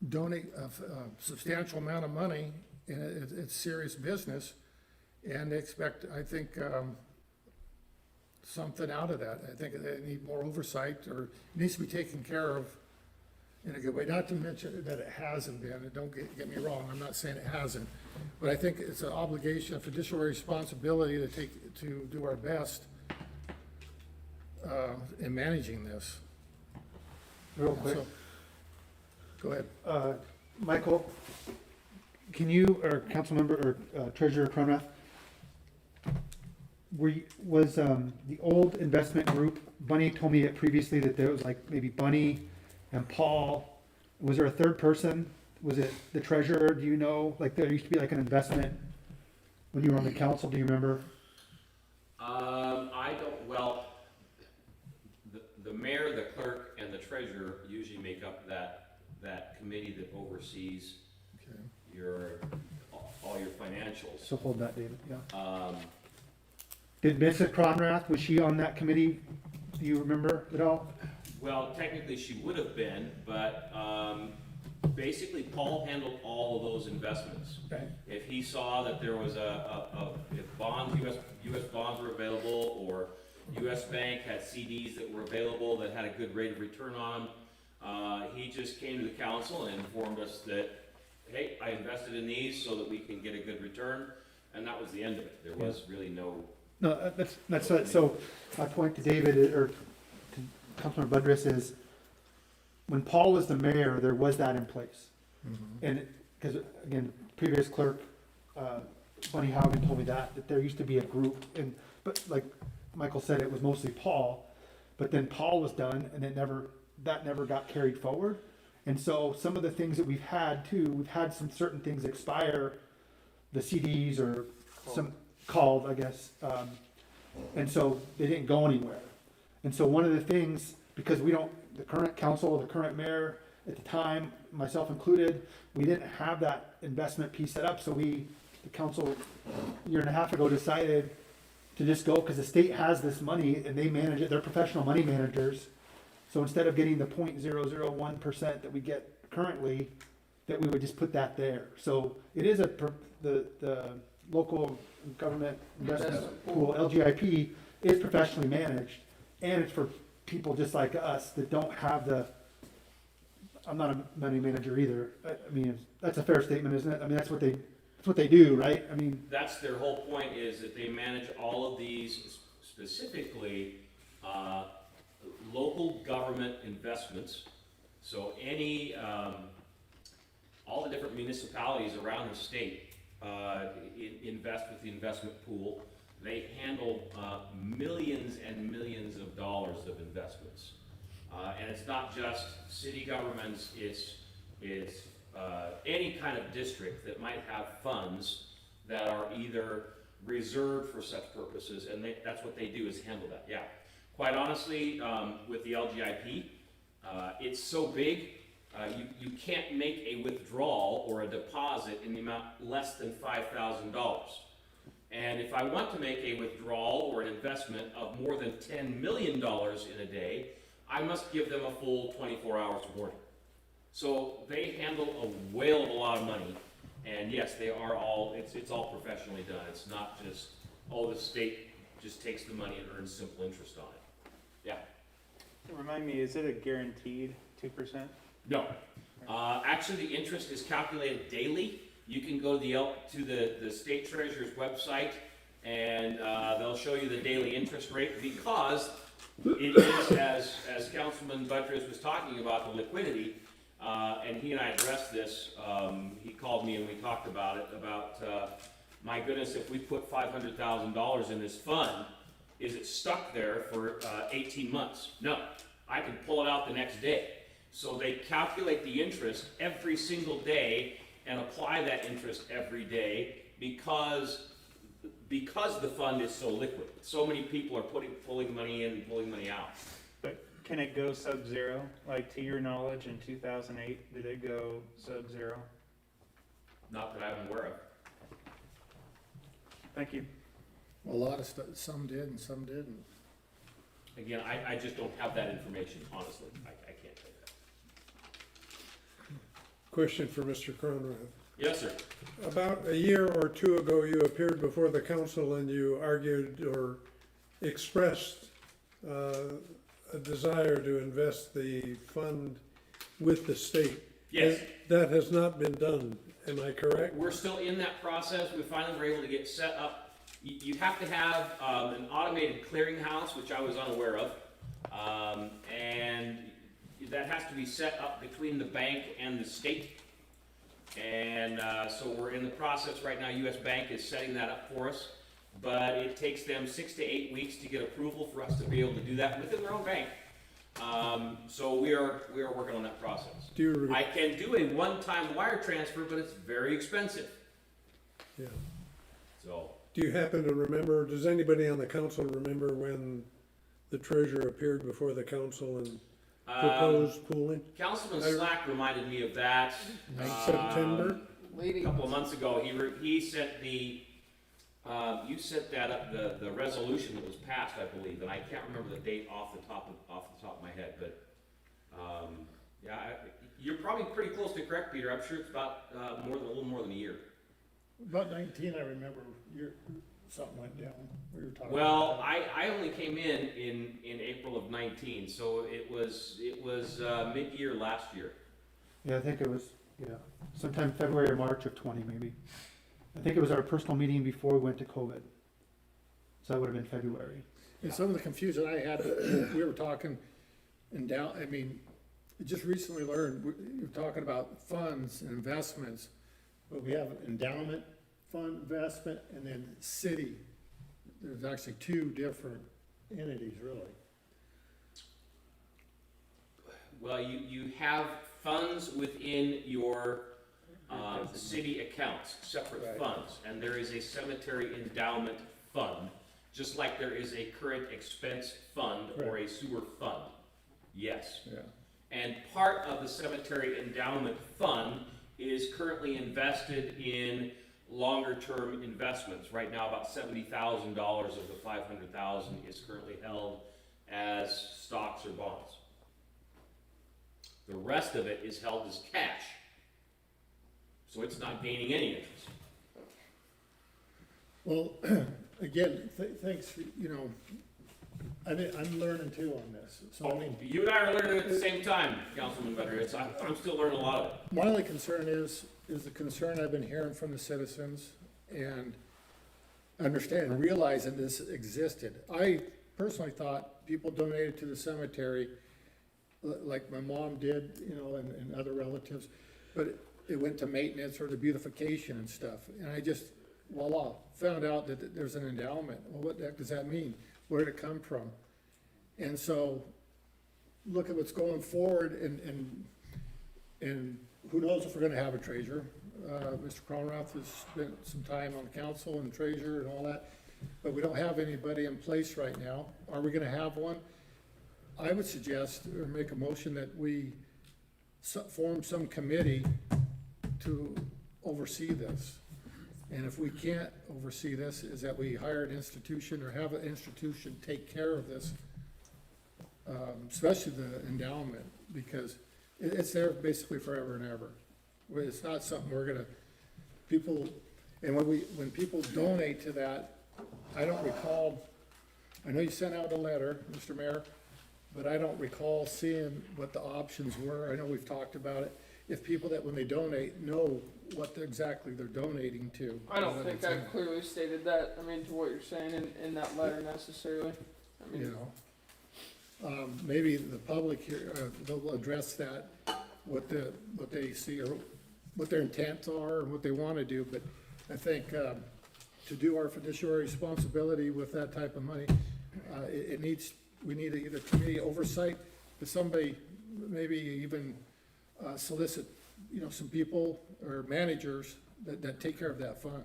donate a substantial amount of money, and it's serious business, and they expect, I think, something out of that. I think they need more oversight, or it needs to be taken care of in a good way. Not to mention that it hasn't been, and don't get me wrong, I'm not saying it hasn't, but I think it's an obligation, a fiduciary responsibility to do our best in managing this. Real quick, So, go ahead. Michael, can you, or council member, or treasurer Cronath, was the old investment group, Bunny told me it previously that there was like maybe Bunny and Paul, was there a third person? Was it the treasurer, do you know? Like there used to be like an investment when you were on the council, do you remember? I don't, well, the mayor, the clerk, and the treasurer usually make up that committee that oversees Okay. all your financials. So hold that, David, yeah. Did Mrs. Cronrath, was she on that committee? Do you remember at all? Well, technically she would have been, but basically Paul handled all of those investments. Okay. If he saw that there was if bonds, US bonds were available, or US Bank had CDs that were available that had a good rate of return on them, he just came to the council and informed us that, hey, I invested in these so that we can get a good return, and that was the end of it. There was really no. No, that's so my point to David, or to Councilmember Budris, is when Paul was the mayor, there was that in place. Mm-hmm. And, because again, previous clerk, Bunny Haugen told me that there used to be a group, but like Michael said, it was mostly Paul, but then Paul was done, and that never got carried forward. And so some of the things that we've had too, we've had some certain things expire, the CDs or some called, I guess, and so they didn't go anywhere. And so one of the things, because we don't, the current council, the current mayor, at the time, myself included, we didn't have that investment piece set up, so the council, a year and a half ago, decided to just go, because the state has this money, and they manage it, they're professional money managers. So instead of getting the 0.001% that we get currently, that we would just put that there. So it is the local government investment pool, LGIP, is professionally managed, and it's for people just like us that don't have I'm not a money manager either. I mean, that's a fair statement, isn't it? I mean, that's what they do, right? I mean, That's their whole point, is that they manage all of these, specifically, local government investments. So any, all the different municipalities around the state, invest with the investment pool. They handle, millions and millions of dollars of investments. And it's not just city governments, it's any kind of district that might have funds that are either reserved for such purposes, and that's what they do, is handle that, yeah. Quite honestly, with the LGIP, it's so big, you can't make a withdrawal or a deposit in the amount less than $5,000. And if I want to make a withdrawal or an investment of more than $10 million in a day, I must give them a full 24 hours warning. So they handle a whale of a lot of money, and yes, they are all, it's all professionally done. It's not just, oh, the state just takes the money and earns simple interest on it. Yeah. Remind me, is it a guaranteed 2%? No. Actually, the interest is calculated daily. You can go to the state treasurer's website, and they'll show you the daily interest rate, because it is, as Councilman Buttress was talking about, the liquidity, and he and I addressed this. He called me and we talked about it, about, my goodness, if we put $500,000 in this fund, is it stuck there for 18 months? No, I can pull it out the next day. So they calculate the interest every single day and apply that interest every day, because the fund is so liquid. So many people are pulling money in and pulling money out. But can it go sub-zero? Like, to your knowledge, in 2008, did it go sub-zero? Not that I'm aware of. Thank you. A lot of stuff, some did and some didn't. Again, I just don't have that information, honestly. I can't tell you that. Question for Mr. Conrad. Yes, sir. About a year or two ago, you appeared before the council and you argued or expressed a desire to invest the fund with the state. Yes. That has not been done, am I correct? We're still in that process. We finally were able to get set up. You have to have an automated clearinghouse, which I was unaware of, and that has to be set up between the bank and the state. And so we're in the process right now. US Bank is setting that up for us, but it takes them 6 to 8 weeks to get approval for us to be able to do that within their own bank. So we are working on that process. I can do a one-time wire transfer, but it's very expensive. Yeah. So. Do you happen to remember, does anybody on the council remember when the treasurer appeared before the council and proposed pooling? Councilman Slack reminded me of that. September? Lady. A couple of months ago, he sent the, you set that up, the resolution that was passed, I believe, and I can't remember the date off the top of my head, but, yeah, you're probably pretty close to correct, Peter. I'm sure it's about, a little more than a year. About 19, I remember, something went down. We were talking. Well, I only came in April of 19, so it was mid-year last year. yeah, I think it was, sometime February or March of 20 maybe. I think it was our personal meeting before we went to COVID. So that would have been February. And some of the confusion I had, we were talking I just recently learned, you're talking about funds and investments, but we have endowment fund investment and then city. There's actually two different entities, really. Well, you have funds within your city accounts, separate Right. funds, and there is a cemetery endowment fund, just like there is a current expense fund or a sewer fund. Yes. Yeah. And part of the cemetery endowment fund is currently invested in longer-term investments. Right now, about $70,000 of the $500,000 is currently held as stocks or bonds. The rest of it is held as cash. So it's not gaining any interest. Well, again, thanks, for, I'm learning too on this, so I mean, You and I are learning at the same time, Councilman Vetter. I'm still learning a lot of it. my only concern is the concern I've been hearing from the citizens and understanding, realizing this existed. I personally thought people donated to the cemetery, like my mom did, and other relatives, but it went to maintenance or to beautification and stuff. And I just, voila, found out that there's an endowment. Well, what the heck does that mean? Where did it come from? And so, look at what's going forward, and who knows if we're gonna have a treasurer. Mr. Cronrath has spent some time on the council and treasurer and all that, but we don't have anybody in place right now. Are we gonna have one? I would suggest, or make a motion that we form some committee to oversee this. And if we can't oversee this, is that we hire an institution or have an institution take care of this, especially the endowment, because it's there basically forever and ever. It's not something we're gonna, when people donate to that, I don't recall, I know you sent out a letter, Mr. Mayor, but I don't recall seeing what the options were. I know we've talked about it. If people that when they donate know what exactly they're donating to. I don't think I clearly stated that, to what you're saying in that letter necessarily. Maybe the public here, they'll address that, what they see or what their intents are and what they want to do, but I think, to do our fiduciary responsibility with that type of money, we need either committee oversight, but somebody, maybe even, solicit, some people or managers that take care of that fund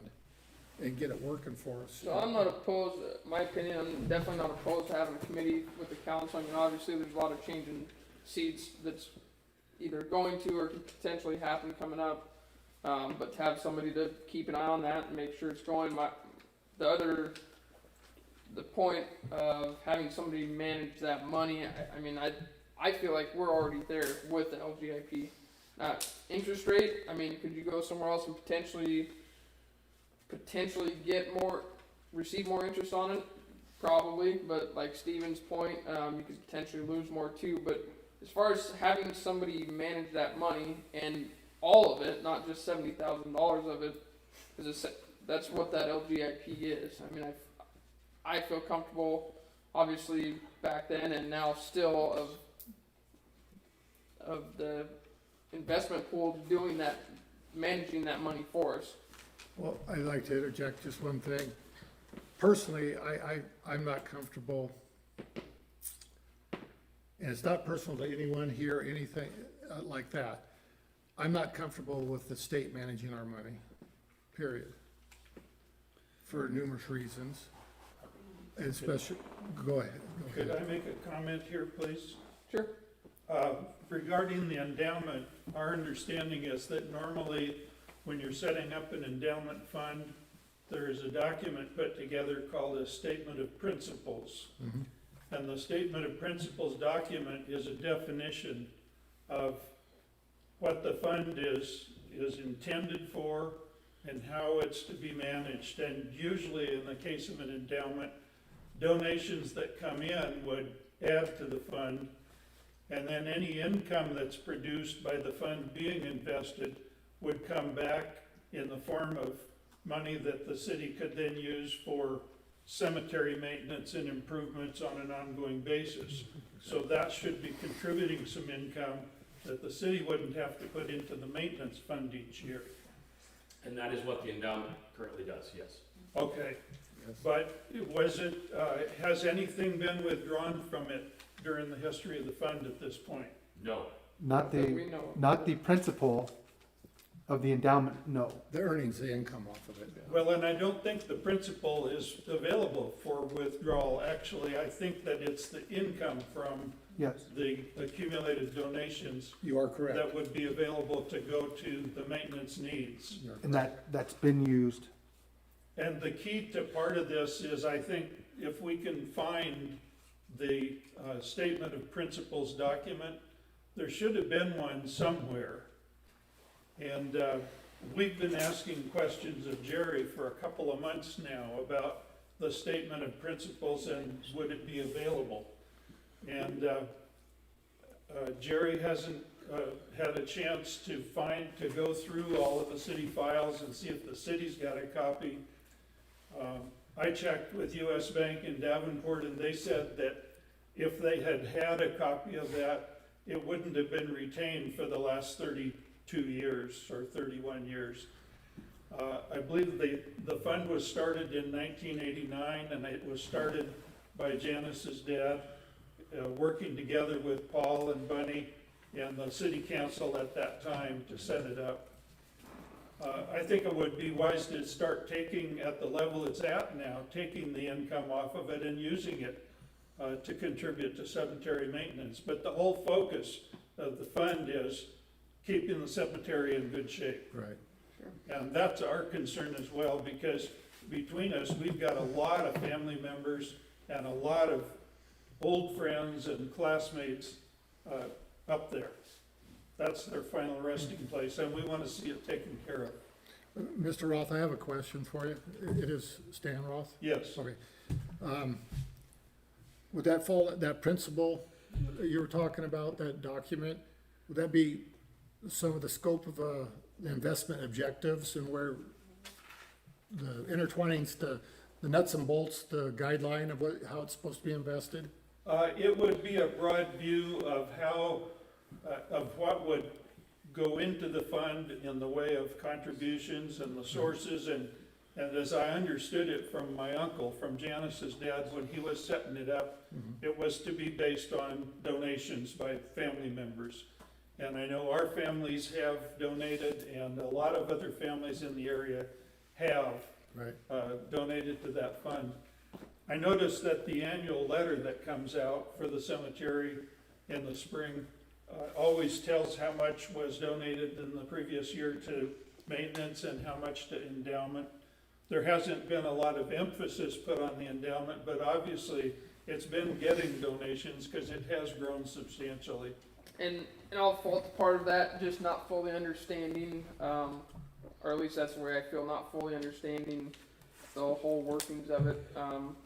and get it working for us. So I'm not opposed, my opinion, I'm definitely not opposed to having a committee with the council. Obviously, there's a lot of changing seats that's either going to or could potentially happen coming up. But to have somebody to keep an eye on that and make sure it's going, the point of having somebody manage that money, I feel like we're already there with the LGIP. Interest rate, could you go somewhere else and potentially receive more interest on it? Probably, but like Steven's point, you could potentially lose more too. But as far as having somebody manage that money and all of it, not just $70,000 of it, because that's what that LGIP is. I feel comfortable, obviously back then and now still of the investment pool doing that, managing that money for us. Well, I'd like to interject just one thing. Personally, I'm not comfortable, and it's not personal to anyone here, anything like that. I'm not comfortable with the state managing our money, period, for numerous reasons. And especially, go ahead. Could I make a comment here, please? Sure. Regarding the endowment, our understanding is that normally when you're setting up an endowment fund, there is a document put together called a Statement of Principles. Mm-hmm. And the Statement of Principles document is a definition of what the fund is intended for and how it's to be managed. And usually in the case of an endowment, donations that come in would add to the fund, and then any income that's produced by the fund being invested would come back in the form of money that the city could then use for cemetery maintenance and improvements on an ongoing basis. So that should be contributing some income that the city wouldn't have to put into the maintenance fund each year. And that is what the endowment currently does, yes. Okay, but has anything been withdrawn from it during the history of the fund at this point? No. Not the principal of the endowment, no. The earnings, the income off of it. Well, and I don't think the principal is available for withdrawal. Actually, I think that it's the income from Yes, the accumulated donations You are correct. that would be available to go to the maintenance needs. You're and correct. that's been used. And the key to part of this is, I think, if we can find the statement of principles document, there should have been one somewhere. And we've been asking questions of Jerry for a couple of months now about the statement of principles and would it be available. And Jerry hasn't had a chance to go through all of the city files and see if the city's got a copy. I checked with US Bank in Davenport, and they said that if they had had a copy of that, it wouldn't have been retained for the last 32 years or 31 years. I believe the fund was started in 1989, and it was started by Janice's dad, working together with Paul and Bunny and the city council at that time to set it up. I think it would be wise to start taking, at the level it's at now, taking the income off of it and using it to contribute to cemetery maintenance. But the whole focus of the fund is keeping the cemetery in good shape. Right. And that's our concern as well, because between us, we've got a lot of family members and a lot of old friends and classmates up there. That's their final resting place, and we want to see it taken care of. Mr. Roth, I have a question for you. It is Stan Roth? Yes. Okay. Would that fall, that principle you were talking about, that document, would that be some of the scope of the investment objectives and where the intertwining, the nuts and bolts, the guideline of how it's supposed to be invested? It would be a broad view of how, of what would go into the fund in the way of contributions and the sources, and as I understood it from my uncle, from Janice's dad, when he was setting it up, it was to be based on donations by family members. And I know our families have donated, and a lot of other families in the area have donated to that fund. I noticed that the annual letter that comes out for the cemetery in the spring always tells how much was donated in the previous year to maintenance and how much to endowment. There hasn't been a lot of emphasis put on the endowment, but obviously it's been getting donations because it has grown substantially. And I'll fault part of that, just not fully understanding, or at least that's the way I feel, not fully understanding the whole workings of it.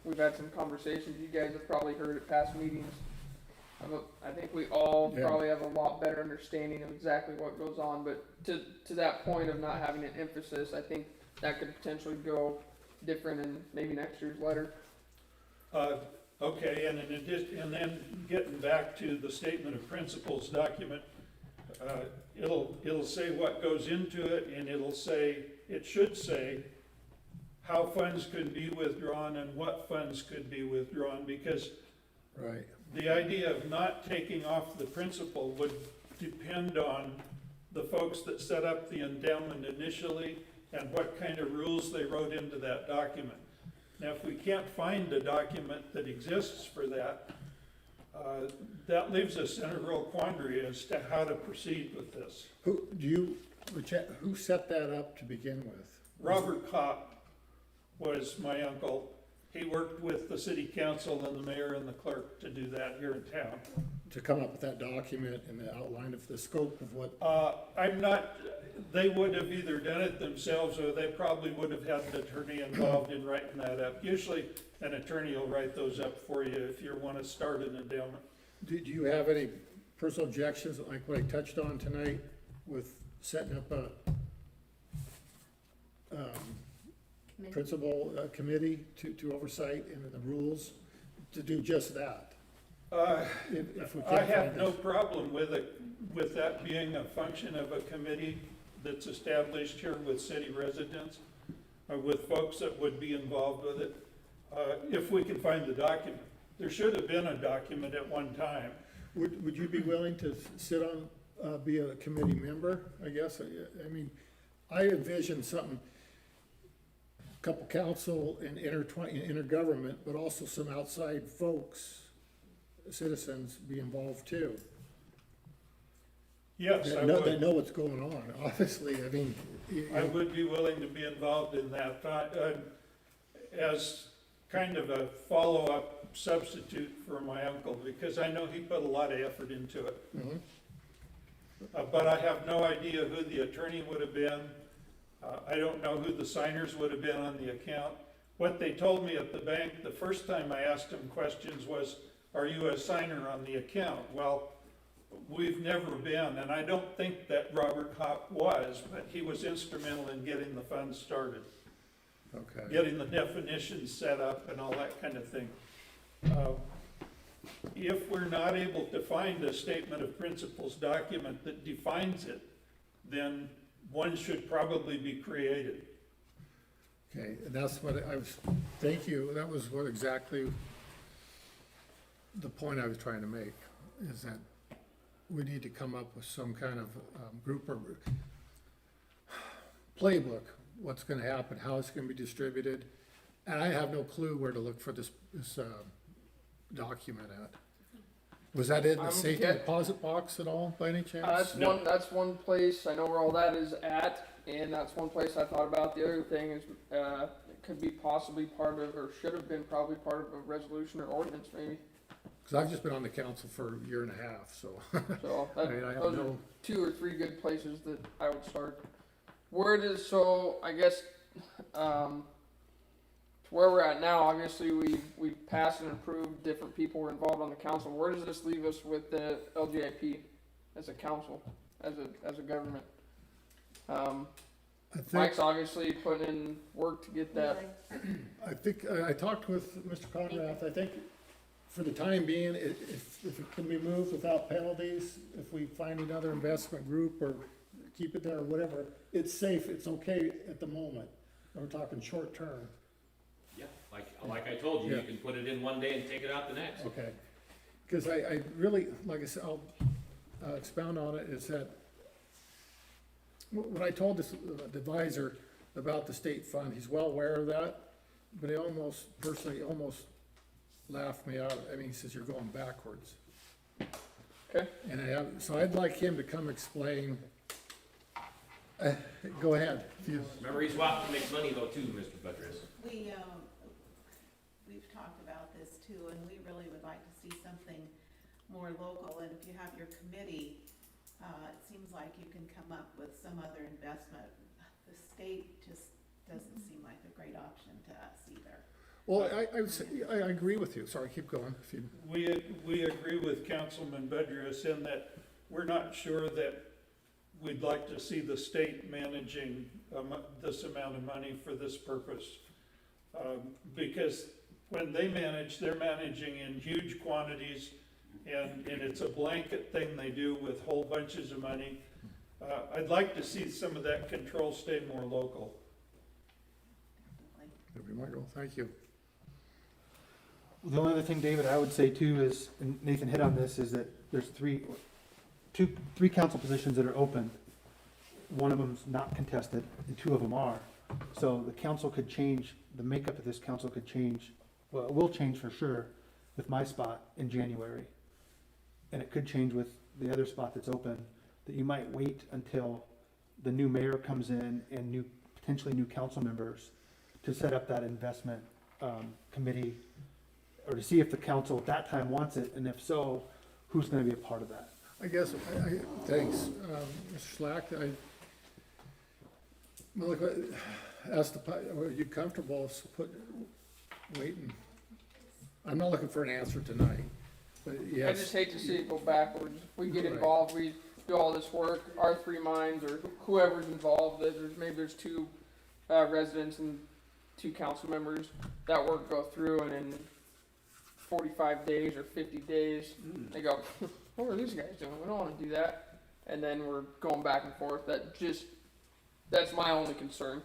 We've had some conversations, you guys have probably heard at past meetings. I think we all probably have a lot better understanding of exactly what goes on, but to that point of not having an emphasis, I think that could potentially go different in maybe next year's letter. Okay, and in addition, and then getting back to the statement of principles document, it'll say what goes into it, and it should say how funds could be withdrawn and what funds could be withdrawn, because the idea of not taking off the principal would depend on the folks that set up the endowment initially and what kind of rules they wrote into that document. Now, if we can't find a document that exists for that, that leaves us in a real quandary as to how to proceed with this. Who set that up to begin with? Robert Kopp was my uncle. He worked with the city council and the mayor and the clerk to do that here in town. To come up with that document and the outline of the scope of what? They would have either done it themselves or they probably would have had an attorney involved in writing that up. Usually an attorney will write those up for you if you want to start an endowment. Do you have any personal objections, like what I touched on tonight, with setting up a principal committee to oversight and the rules to do just that? If we I can't have find no it. problem with that being a function of a committee that's established here with city residents, or with folks that would be involved with it, if we can find the document. There should have been a document at one time. Would you be willing to sit on, be a committee member, I guess? I mean, I envision something, couple council and intergovernment, but also some outside folks citizens be involved too. Yes, I That would. know what's going on, obviously, I mean. I would be willing to be involved in that, as kind of a follow-up substitute for my uncle, because I know he put a lot of effort into it. Mhm. But I have no idea who the attorney would have been. I don't know who the signers would have been on the account. What they told me at the bank, the first time I asked them questions was, are you a signer on the account? Well, we've never been, and I don't think that Robert Hopp was, but he was instrumental in getting the fund started, Okay, getting the definitions set up and all that kind of thing. If we're not able to find a statement of principles document that defines it, then one should probably be created. okay, and that's what I was, thank you, that was what exactly the point I was trying to make, is that we need to come up with some kind of group or playbook, what's gonna happen, how it's gonna be distributed, and I have no clue where to look for this document at. Was that in the I'm safety get- deposit box at all, by any chance? That's one place, I know where all that is at, and that's one place I thought about. The other thing is, it could be possibly part of, or should have been probably part of a resolution or ordinance maybe. Cause I've just been on the council for a year and a half, so. So, I mean, I have those are no, 2 or 3 good places that I would start. Where it is, so I guess, where we're at now, obviously we passed and approved, different people were involved on the council. Where does this leave us with the LGIP as a council, as a government? I think, Mike's obviously putting in work to get that. I talked with Mr. Conrath, I think for the time being, if it can be moved without penalties, if we find another investment group or keep it there or whatever, it's safe, it's okay at the moment. We're talking short term, Yeah, like I told you, Yeah. you can put it in one day and take it out the next. okay? Cause I really, like I said, I'll expound on it, is that when I told this advisor about the state fund, he's well aware of that, but he personally almost laughed me out. I mean, he says, you're going backwards. Okay. And so I'd like him to come explain. Go ahead. Remember, he's wanting to make money though too, Mr. Buttress. We've talked about this too, and we really would like to see something more local, and if you have your committee, it seems like you can come up with some other investment. The state just doesn't seem like a great option to us either. Well, I would say, I agree with you. Sorry, keep going. If you, We agree with Councilman Budrus in that we're not sure that we'd like to see the state managing this amount of money for this purpose. Because when they manage, they're managing in huge quantities, and it's a blanket thing they do with whole bunches of money. I'd like to see some of that control stay more local. there we might go. Thank you. The only other thing, David, I would say too is, and Nathan hit on this, is that there's three council positions that are open. One of them's not contested, and 2 of them are. So the council could change, the makeup of this council could change, well, it will change for sure with my spot in January. And it could change with the other spot that's open, that you might wait until the new mayor comes in and potentially new council members to set up that investment committee, or to see if the council at that time wants it, and if so, who's gonna be a part of that? I guess, thanks, Mr. Slack. Well, look, are you comfortable waiting? I'm not looking for an answer tonight, but yes. I just hate to see it go backwards. If we get Right. involved, we do all this work, our 3 minds, or whoever's involved, maybe there's 2 residents and 2 council members, that work go through, and in 45 days or 50 days, they go, what are these guys doing? We don't wanna do that. And then we're going back and forth. That's my only concern.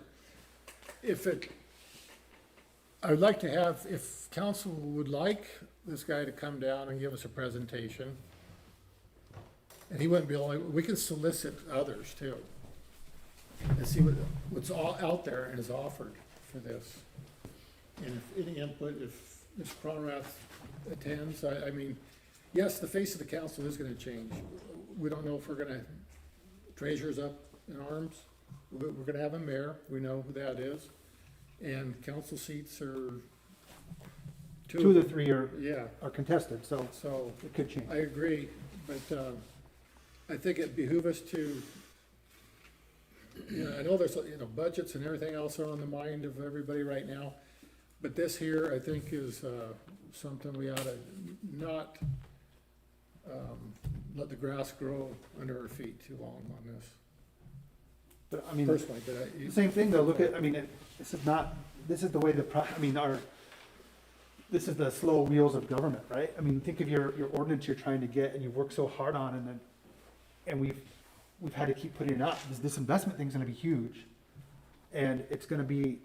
I would like to have, if council would like this guy to come down and give us a presentation, and he wouldn't be only, we can solicit others too, and see what's all out there and is offered for this. And if any input, if Mr. Cronrath attends, I mean, yes, the face of the council is gonna change. We don't know if we're gonna, treasurer's up in arms. We're gonna have a mayor, we know who that is. And council seats are Two of the three are Yeah, contested, so so it could change. I agree, but, I think it behooves us to, I know there's, budgets and everything else are on the mind of everybody right now, but this here, I think, is, something we ought to not, let the grass grow under our feet too long on this, But I mean, personally, but I. same thing though, look at, I mean, this is the way this is the slow wheels of government, right? I mean, think of your ordinance you're trying to get and you've worked so hard on and we've had to keep putting it up. This investment thing's gonna be huge. And it's gonna be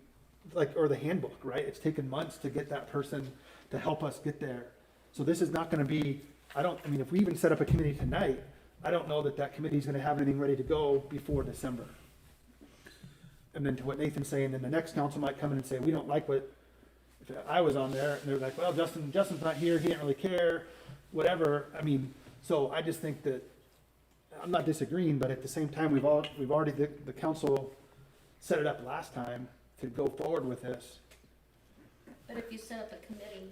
like, or the handbook, right? It's taken months to get that person to help us get there. So this is not gonna be, if we even set up a committee tonight, I don't know that committee's gonna have anything ready to go before December. And then to what Nathan's saying, then the next council might come in and say, we don't like what, if I was on there, and they're like, well, Justin's not here, he didn't really care, whatever. I mean, so I just think that, I'm not disagreeing, but at the same time, we've already, the council set it up last time to go forward with this. But if you set up a committee,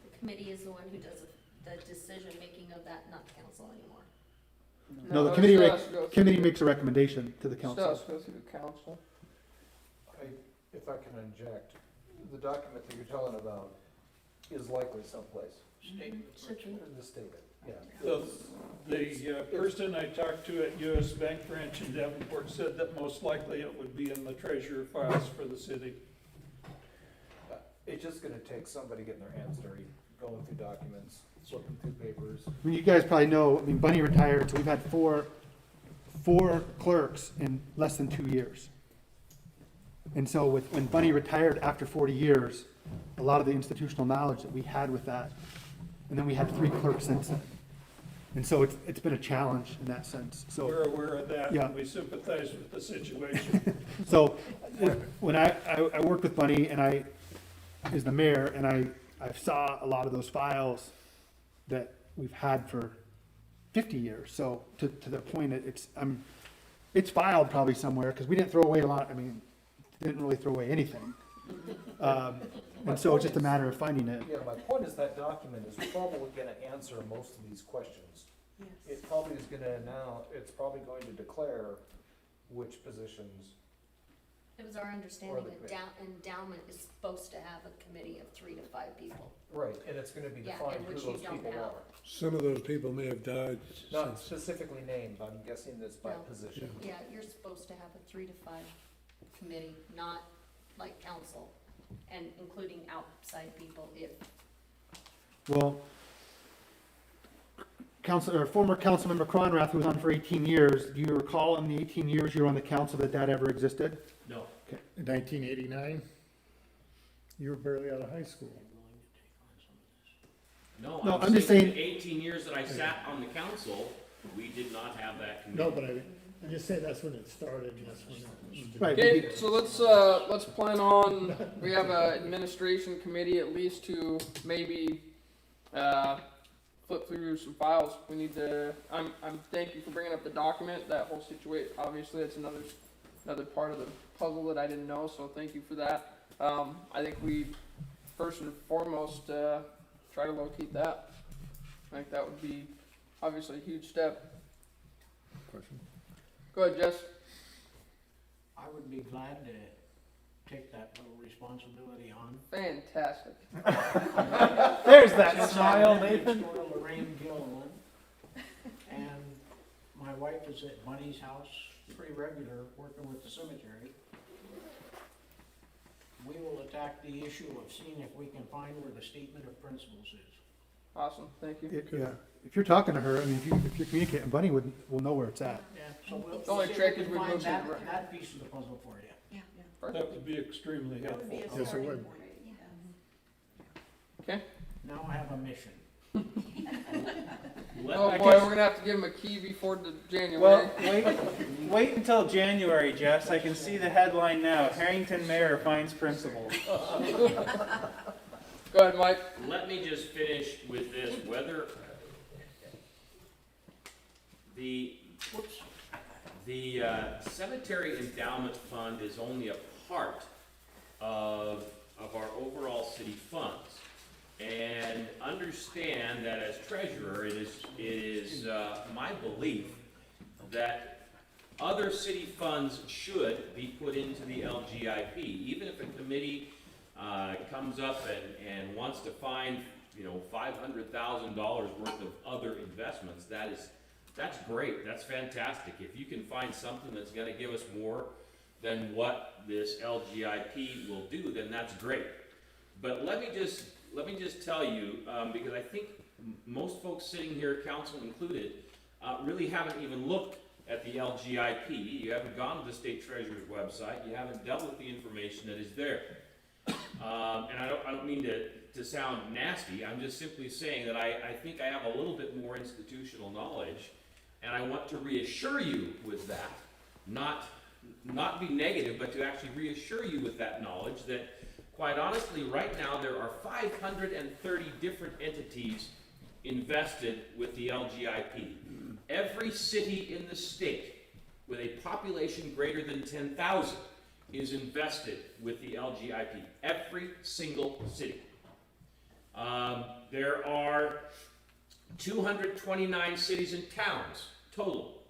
the committee is the one who does the decision-making of that, not the council anymore. No, the it committee, still has to go committee through- makes a recommendation to the Still council. has to go through the council. If I can inject, the document that you're telling about is likely someplace Should be. in the state, yeah. The person I talked to at US Bank branch in Davenport said that most likely it would be in the treasurer files for the city. It's just gonna take somebody getting their hands dirty, going through documents, flipping through papers. I mean, you guys probably know, Bunny retired, so we've had four clerks in less than 2 years. And so when Bunny retired after 40 years, a lot of the institutional knowledge that we had with that, and then we had 3 clerks since then. And so it's been a challenge in that sense, so. We're aware of that, Yeah. and we sympathize with the situation. So, when I worked with Bunny and I, as the mayor, and I saw a lot of those files that we've had for 50 years, so to the point that it's filed probably somewhere, because we didn't throw away a lot, didn't really throw away anything. And so it's just a matter of finding it. Yeah, my point is that document is probably gonna answer most of these questions. Yes. It probably is gonna it's probably going to declare which positions. It was our understanding Or the that endowment is supposed to have a committee of 3 to 5 people. Right, and it's gonna be Yeah, defined and who which you those don't people have. are. Some of those people may have died Not since. specifically named, but I'm guessing that's by No. position. Yeah, you're supposed to have a 3 to 5 committee, not like council, and including outside people if. Well, former Councilmember Cronrath, who was on for 18 years, do you recall in the 18 years you were on the council that ever existed? No. In 1989, you were barely out of high school. No, No, I'm I'm just saying, saying- the 18 years that I sat on the council, we did not have that committee. No, but I just say that's when it started, and that's when it. Right. Okay, so let's plan on, we have a administration committee at least to maybe, flip through some files. We need to, I'm thank you for bringing up the document, that whole situation, obviously, it's another part of the puzzle that I didn't know, so thank you for that. I think we, first and foremost, try to locate that. I think that would be obviously a huge step. Question. Go ahead, Jess. I would be glad to take that little responsibility on. Fantastic. There's that Since smile, I'm next Nathan. door to Lorraine Gilliland, and my wife is at Bunny's house pretty regular, working with the cemetery. We will attack the issue of seeing if we can find where the statement of principles is. Awesome, thank you. Yeah, if you're talking to her, if you're communicating, Bunny will know where it's at. Yeah, so we'll The only see if trick we is can we find look at that, the- that piece of the puzzle for you. Yeah. That would be extremely That would helpful. be a Yes, it starting would. point. Now I have a mission. Oh boy, we're gonna have to give him a key before the January. Well, wait until January, Jess. I can see the headline now. Harrington Mayor finds principal. Go ahead, Mike. Let me just finish with this, whether, The, whoops, the cemetery endowment fund is only a part of our overall city funds. And understand that as treasurer, it is my belief that other city funds should be put into the LGIP. Even if a committee comes up and wants to find, $500,000 worth of other investments, that's great, that's fantastic. If you can find something that's gonna give us more than what this LGIP will do, then that's great. But let me just tell you, because I think most folks sitting here, council included, really haven't even looked at the LGIP. You haven't gone to the state treasurer's website. You haven't dealt with the information that is there. And I don't mean to sound nasty. I'm just simply saying that I think I have a little bit more institutional knowledge, and I want to reassure you with that, not be negative, but to actually reassure you with that knowledge that, quite honestly, right now there are 530 different entities invested with the LGIP. Every city in the state with a population greater than 10,000 is invested with the LGIP. Every single city. There are 229 cities and towns total,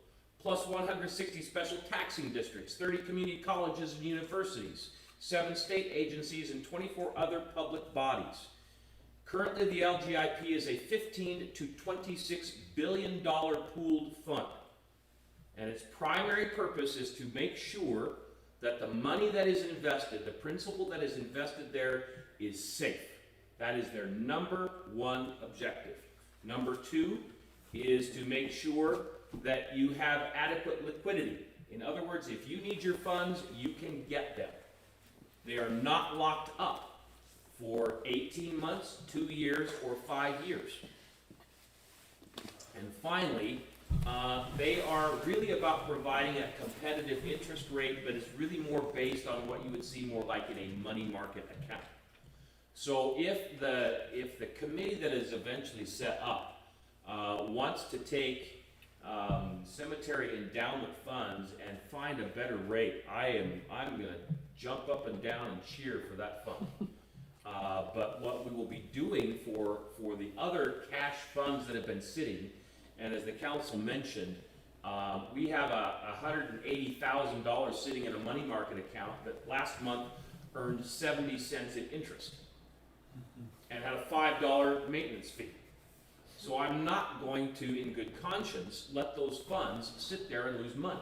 plus 160 special taxing districts, 30 community colleges and universities, 7 state agencies, and 24 other public bodies. Currently, the LGIP is a $15 to $26 billion pooled fund. And its primary purpose is to make sure that the money that is invested, the principal that is invested there, is safe. That is their number one objective. Number two is to make sure that you have adequate liquidity. In other words, if you need your funds, you can get them. They are not locked up for 18 months, 2 years, or 5 years. And finally, they are really about providing a competitive interest rate, but it's really more based on what you would see more like in a money market account. So if the committee that is eventually set up wants to take cemetery endowment funds and find a better rate, I'm going to jump up and down and cheer for that fund. But what we will be doing for the other cash funds that have been sitting, and as the council mentioned, we have $180,000 sitting in a money market account that last month earned 70 cents in interest and had a $5 maintenance fee. So I'm not going to, in good conscience, let those funds sit there and lose money.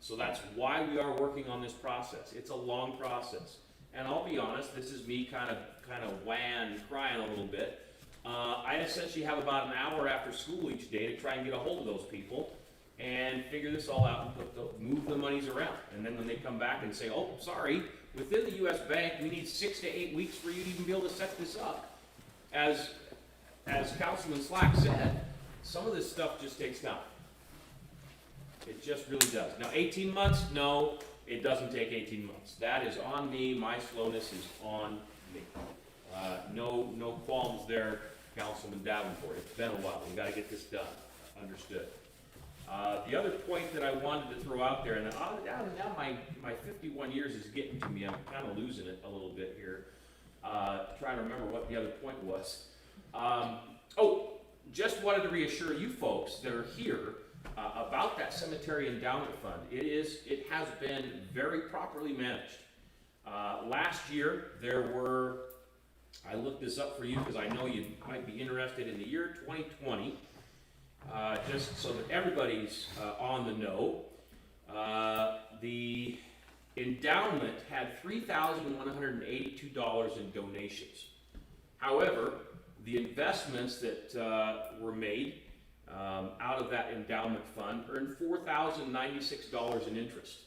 So that's why we are working on this process. It's a long process. And I'll be honest, this is me kind of crying a little bit. I essentially have about an hour after school each day to try and get a hold of those people and figure this all out and move the monies around. And then when they come back and say, oh, sorry, within the U.S. Bank, we need 6 to 8 weeks for you to even be able to set this up. As Councilman Slack said, some of this stuff just takes time. It just really does. Now, 18 months? No, it doesn't take 18 months. That is on me. My slowness is on me. No qualms there, Councilman Davenport. It's been a while. We got to get this done. Understood. The other point that I wanted to throw out there, and now my 51 years is getting to me. I'm kind of losing it a little bit here. Trying to remember what the other point was. Just wanted to reassure you folks that are here about that cemetery endowment fund. It has been very properly managed. Last year there were, I looked this up for you because I know you might be interested in the year 2020, just so that everybody's on the know. The endowment had $3,182 in donations. However, the investments that were made out of that endowment fund earned $4,096 in interest.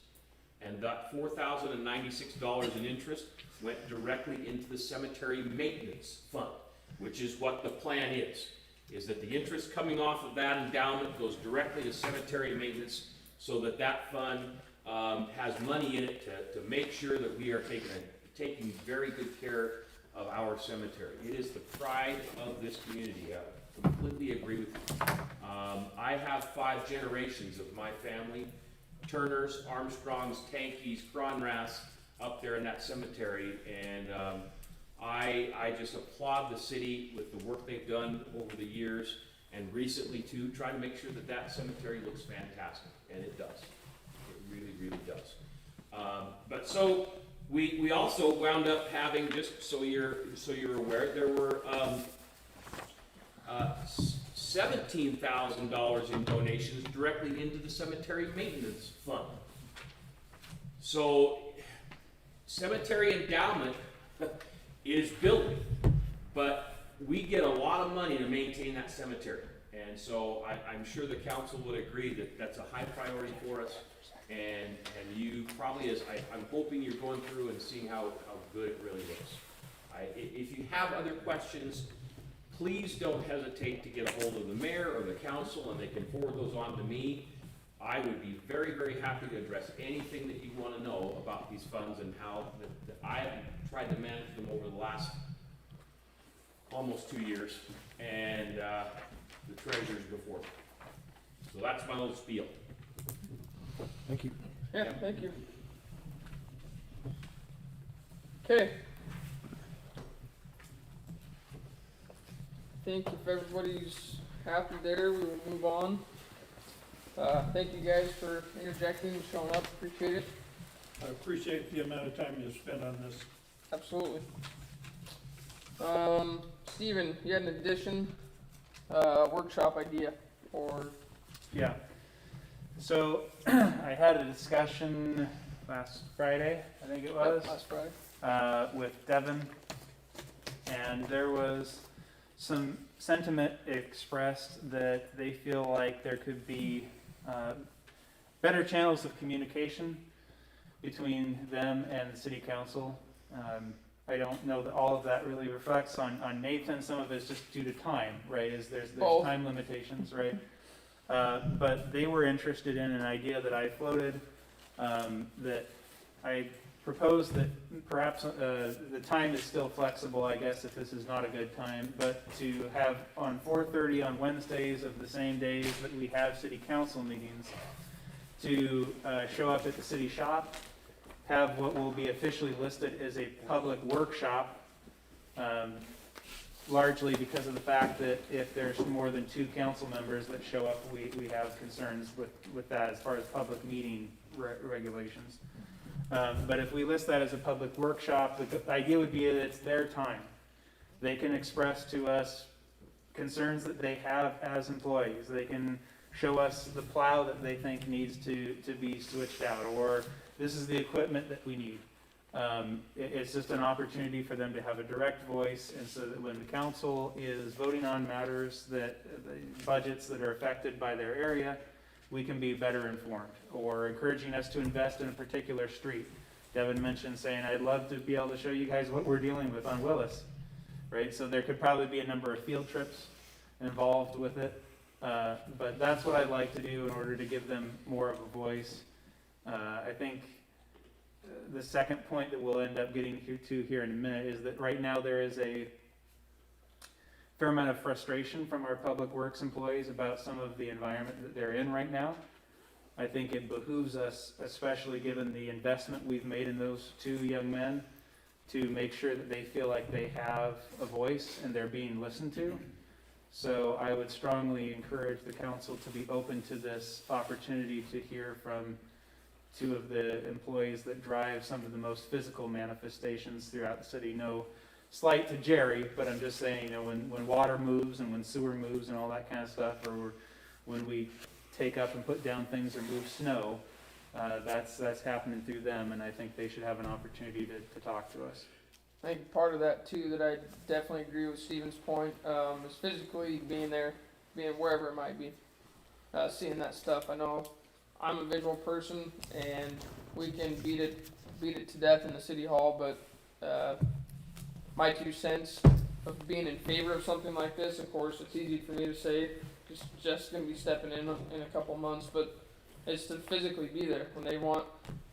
And that $4,096 in interest went directly into the cemetery maintenance fund, which is what the plan is that the interest coming off of that endowment goes directly to cemetery maintenance so that that fund has money in it to make sure that we are taking very good care of our cemetery. It is the pride of this community. completely agree with you. I have 5 generations of my family, Turners, Armstrongs, Tankeys, Cronras, up there in that cemetery, and I just applaud the city with the work they've done over the years, and recently too, trying to make sure that that cemetery looks fantastic, and it does. It really, really does. But so, we also wound up having, just so you're aware, there were $17,000 in donations directly into the cemetery maintenance fund. So, cemetery endowment is building, but we get a lot of money to maintain that cemetery. And so I'm sure the council would agree that that's a high priority for us. And you probably, I'm hoping you're going through and seeing how good it really looks. If you have other questions, please don't hesitate to get a hold of the mayor or the council, and they can forward those on to me. I would be very, very happy to address anything that you want to know about these funds and how I have tried to manage them over the last almost 2 years, and the treasurers before. So that's my little spiel. Thank you. Yeah, thank you. Okay. I think if everybody's happy there, we will move on. Thank you guys for interjecting and showing up, appreciate it. I appreciate the amount of time you spent on this. Absolutely. Steven, you had an addition, workshop idea, or? Yeah. So I had a discussion last Friday, I think it was, Last Friday. with Devin, and there was some sentiment expressed that they feel like there could be better channels of communication between them and the city council. I don't know that all of that really reflects on Nathan. Some of it's just due to time, right? There's time limitations, right? But they were interested in an idea that I floated, that I proposed that perhaps the time is still flexible, I guess, if this is not a good time, but to have on 4:30 on Wednesdays of the same days that we have city council meetings, to show up at the city shop, have what will be officially listed as a public workshop, largely because of the fact that if there's more than 2 council members that show up, we have concerns with that as far as public meeting regulations. But if we list that as a public workshop, the idea would be that it's their time. They can express to us concerns that they have as employees. They can show us the plow that they think needs to be switched out, or this is the equipment that we need. It's just an opportunity for them to have a direct voice, and so that when the council is voting on matters that, budgets that are affected by their area, we can be better informed, or encouraging us to invest in a particular street. Devin mentioned saying, I'd love to be able to show you guys what we're dealing with on Willis, right? So there could probably be a number of field trips involved with it, but that's what I'd like to do in order to give them more of a voice. I think the second point that we'll end up getting to here in a minute is that right now there is a fair amount of frustration from our public works employees about some of the environment that they're in right now. I think it behooves us, especially given the investment we've made in those 2 young men, to make sure that they feel like they have a voice and they're being listened to. So I would strongly encourage the council to be open to this opportunity to hear from 2 of the employees that drive some of the most physical manifestations throughout the city. No slight to Jerry, but I'm just saying, when water moves and when sewer moves and all that kind of stuff, or when we take up and put down things or move snow, that's happening through them, and I think they should have an opportunity to talk to us. I think part of that too, that I definitely agree with Steven's point, is physically being there, being wherever it might be, seeing that stuff. I know I'm a visual person, and we can beat it to death in the city hall, but my 2 cents of being in favor of something like this, of course, it's easy for me to say, because Jeff's going to be stepping in a couple months, but it's to physically be there when they want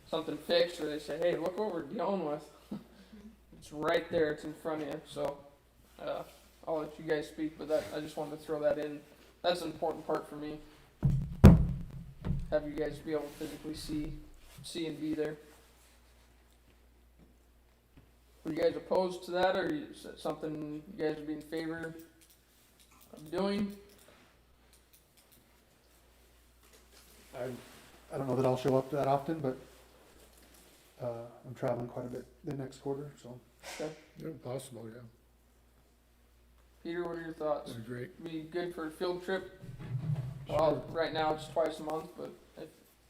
something fixed, or they say, hey, look what we're dealing with. It's right there, it's in front of you. So I'll let you guys speak, but I just wanted to throw that in. That's an important part for me. Have you guys be able to physically see and be there. Are you guys opposed to that, or is that something you guys would be in favor of doing? I don't know that I'll show up that often, but, I'm traveling quite a bit the next quarter, so. Yeah, possible, yeah. Peter, what are your thoughts? That'd be great. Be good for a field trip? Well, right now it's twice a month, but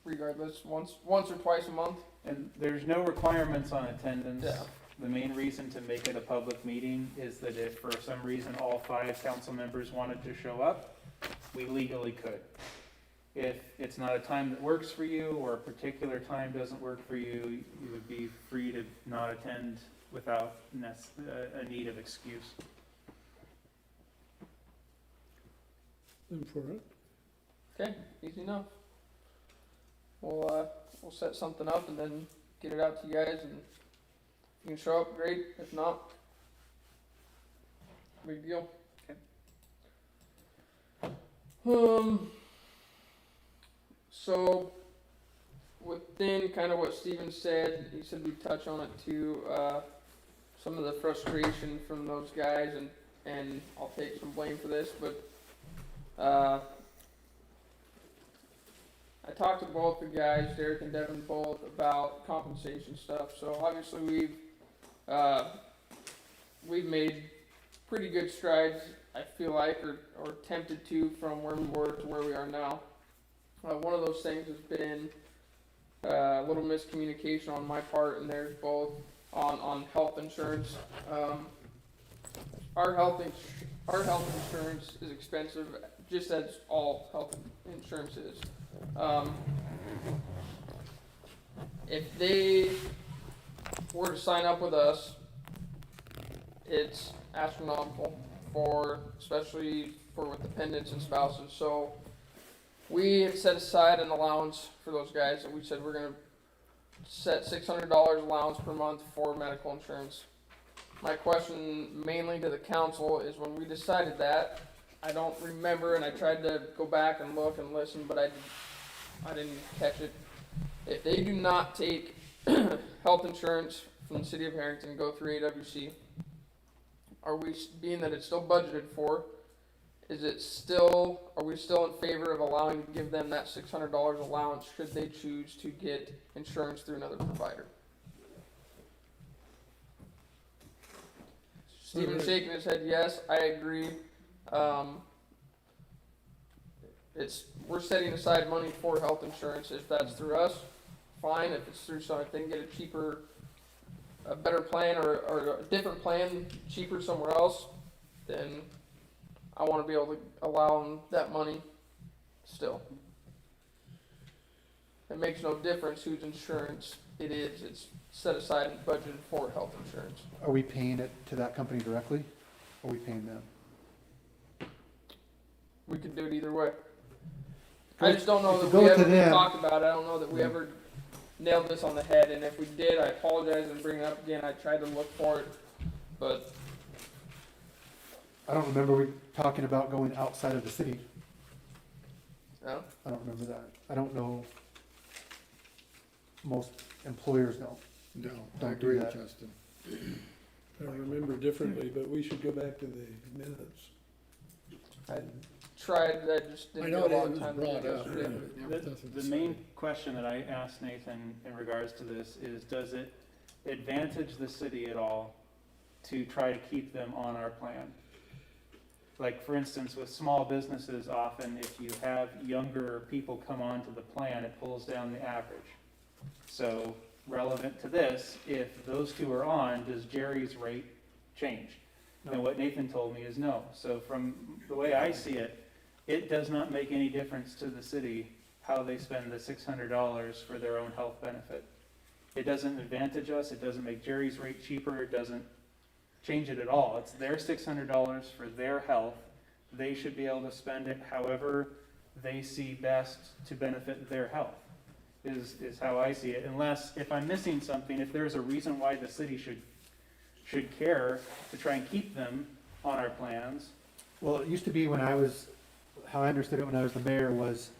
regardless, once or twice a month. And there's no requirements on attendance. Yeah. The main reason to make it a public meeting is that if for some reason all 5 council members wanted to show up, we legally could. If it's not a time that works for you, or a particular time doesn't work for you, you would be free to not attend without a need of excuse. I'm for it. Okay, easy enough. We'll set something up and then get it out to you guys, and if you can show up, great. If not, big deal. Okay. So within kind of what Steven said, he said we'd touch on it too, some of the frustration from those guys, and I'll take some blame for this, but I talked to both the guys, Derek and Devin both, about compensation stuff. So obviously we've made pretty good strides, I feel like, or attempted to, from where we were to where we are now. One of those things has been a little miscommunication on my part and theirs both on health insurance. Our health insurance is expensive, just as all health insurance is. If they were to sign up with us, it's astronomical especially with dependents and spouses. So we had set aside an allowance for those guys, and we said we're going to set $600 allowance per month for medical insurance. My question mainly to the council is, when we decided that, I don't remember, and I tried to go back and look and listen, but I didn't catch it. If they do not take health insurance from the city of Harrington and go through AWC, being that it's still budgeted for, are we still in favor of allowing to give them that $600 allowance should they choose to get insurance through another provider? Steven's shaking his head yes, I agree. We're setting aside money for health insurance. If that's through us, fine. If it's through something, if they can get a better plan or a different plan, cheaper somewhere else, then I want to be able to allow them that money still. It makes no difference whose insurance it is. It's set aside and budgeted for health insurance. Are we paying it to that company directly, or are we paying them? We could do it either way. I just don't know If that you we go to ever them- talked about it. I don't know that we ever nailed this on the head, and if we did, I apologize and bring it up again. I tried to look for it, but I don't remember we talking about going outside of the city. no. I don't remember that. I don't know. Most employers don't. No, I Don't agree do with that. Justin. I remember differently, but we should go back to the minutes. I tried. I just I didn't know get a it lot was of time. brought to up. yesterday. but it doesn't The say. main question that I asked Nathan in regards to this is, does it advantage the city at all to try to keep them on our plan? Like, for instance, with small businesses, often if you have younger people come onto the plan, it pulls down the average. So relevant to this, if those two are on, does Jerry's rate change? And what Nathan told me is no. So from the way I see it, it does not make any difference to the city how they spend the $600 for their own health benefit. It doesn't advantage us, it doesn't make Jerry's rate cheaper, it doesn't change it at all. It's their $600 for their health. They should be able to spend it however they see best to benefit their health, is how I see it. Unless, if I'm missing something, if there's a reason why the city should care to try and keep them on our plans. Well, it used to be when I was, how I understood it when I was the mayor was,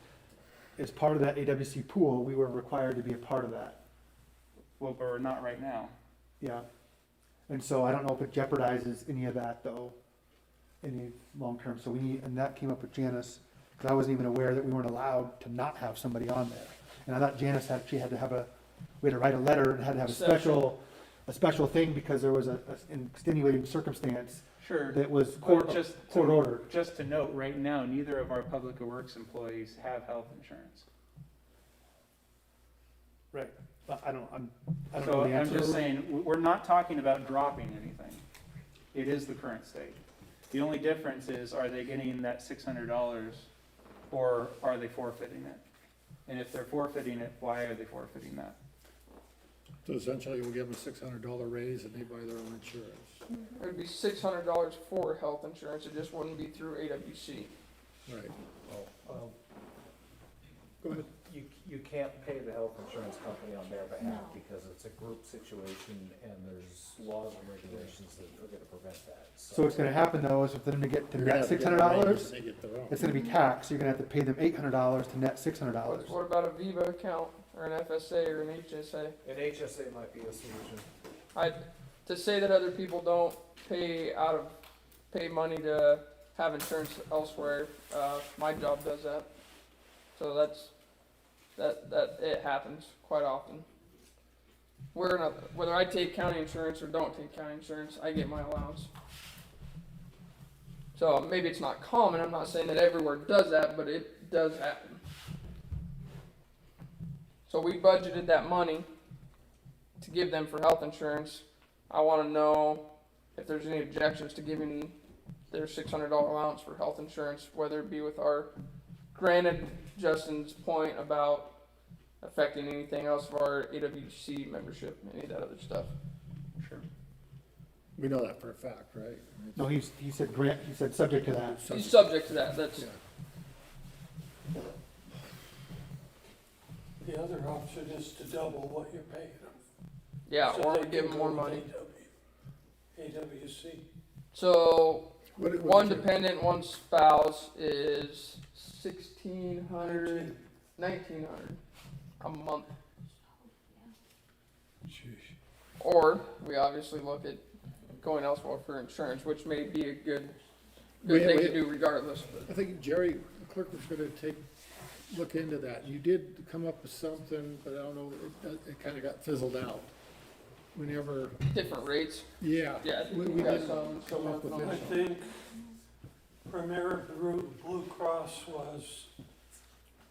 as part of that AWC pool, we were required to be a part of that. Well, but we're not right now. Yeah. And so I don't know if it jeopardizes any of that though, any long term. So we need, and that came up with Janice, because I wasn't even aware that we weren't allowed to not have somebody on there. And I thought Janice actually had to have we had to write a letter and had to have a special thing because there was an extenuating circumstance Sure. that was But court ordered. Just to note, right now, neither of our public works employees have health insurance. Right. But I don't know So the I'm answer. just saying, we're not talking about dropping anything. It is the current state. The only difference is, are they getting that $600 or are they forfeiting it? And if they're forfeiting it, why are they forfeiting that? So essentially, we'll give them a $600 raise and they buy their own insurance. It would be $600 for health insurance, it just wouldn't be through AWC. Right. Well, Go ahead. you can't pay the health insurance company on their behalf No. because it's a group situation and there's laws and regulations that are gonna prevent that, So what's gonna happen though is for them to get to You're gonna net have to get $600, They get their own. it's gonna be taxed. You're gonna have to pay them $800 to net $600. What about a Viva account, or an FSA, or an HSA? An HSA might be a solution. To say that other people don't pay money to have insurance elsewhere, my job does that. So that it happens quite often. Whether I take county insurance or don't take county insurance, I get my allowance. So maybe it's not common, I'm not saying that everywhere does that, but it does happen. So we budgeted that money to give them for health insurance. I wanna know if there's any objections to giving their $600 allowance for health insurance, whether it be with our, granted Justin's point about affecting anything else of our AWC membership, any of that other stuff. Sure. We know that for a fact, right? No, he said he said subject to that. He's subject to that, that's, Yeah. The other option is to double what you're paying them. yeah, So or they we give can them go more with money. AWC. So, What one is it? dependent, one spouse is $1,600, $1,900 a month. Or, we obviously look at going elsewhere for insurance, which may be a good thing to do regardless, but. I think Jerry, the clerk, was gonna look into that. You did come up with something, but I don't know, it kinda got fizzled out. Whenever, Different rates, yeah. yeah, I think We we got didn't some, still come up working with on I it. think Premier Blue Cross was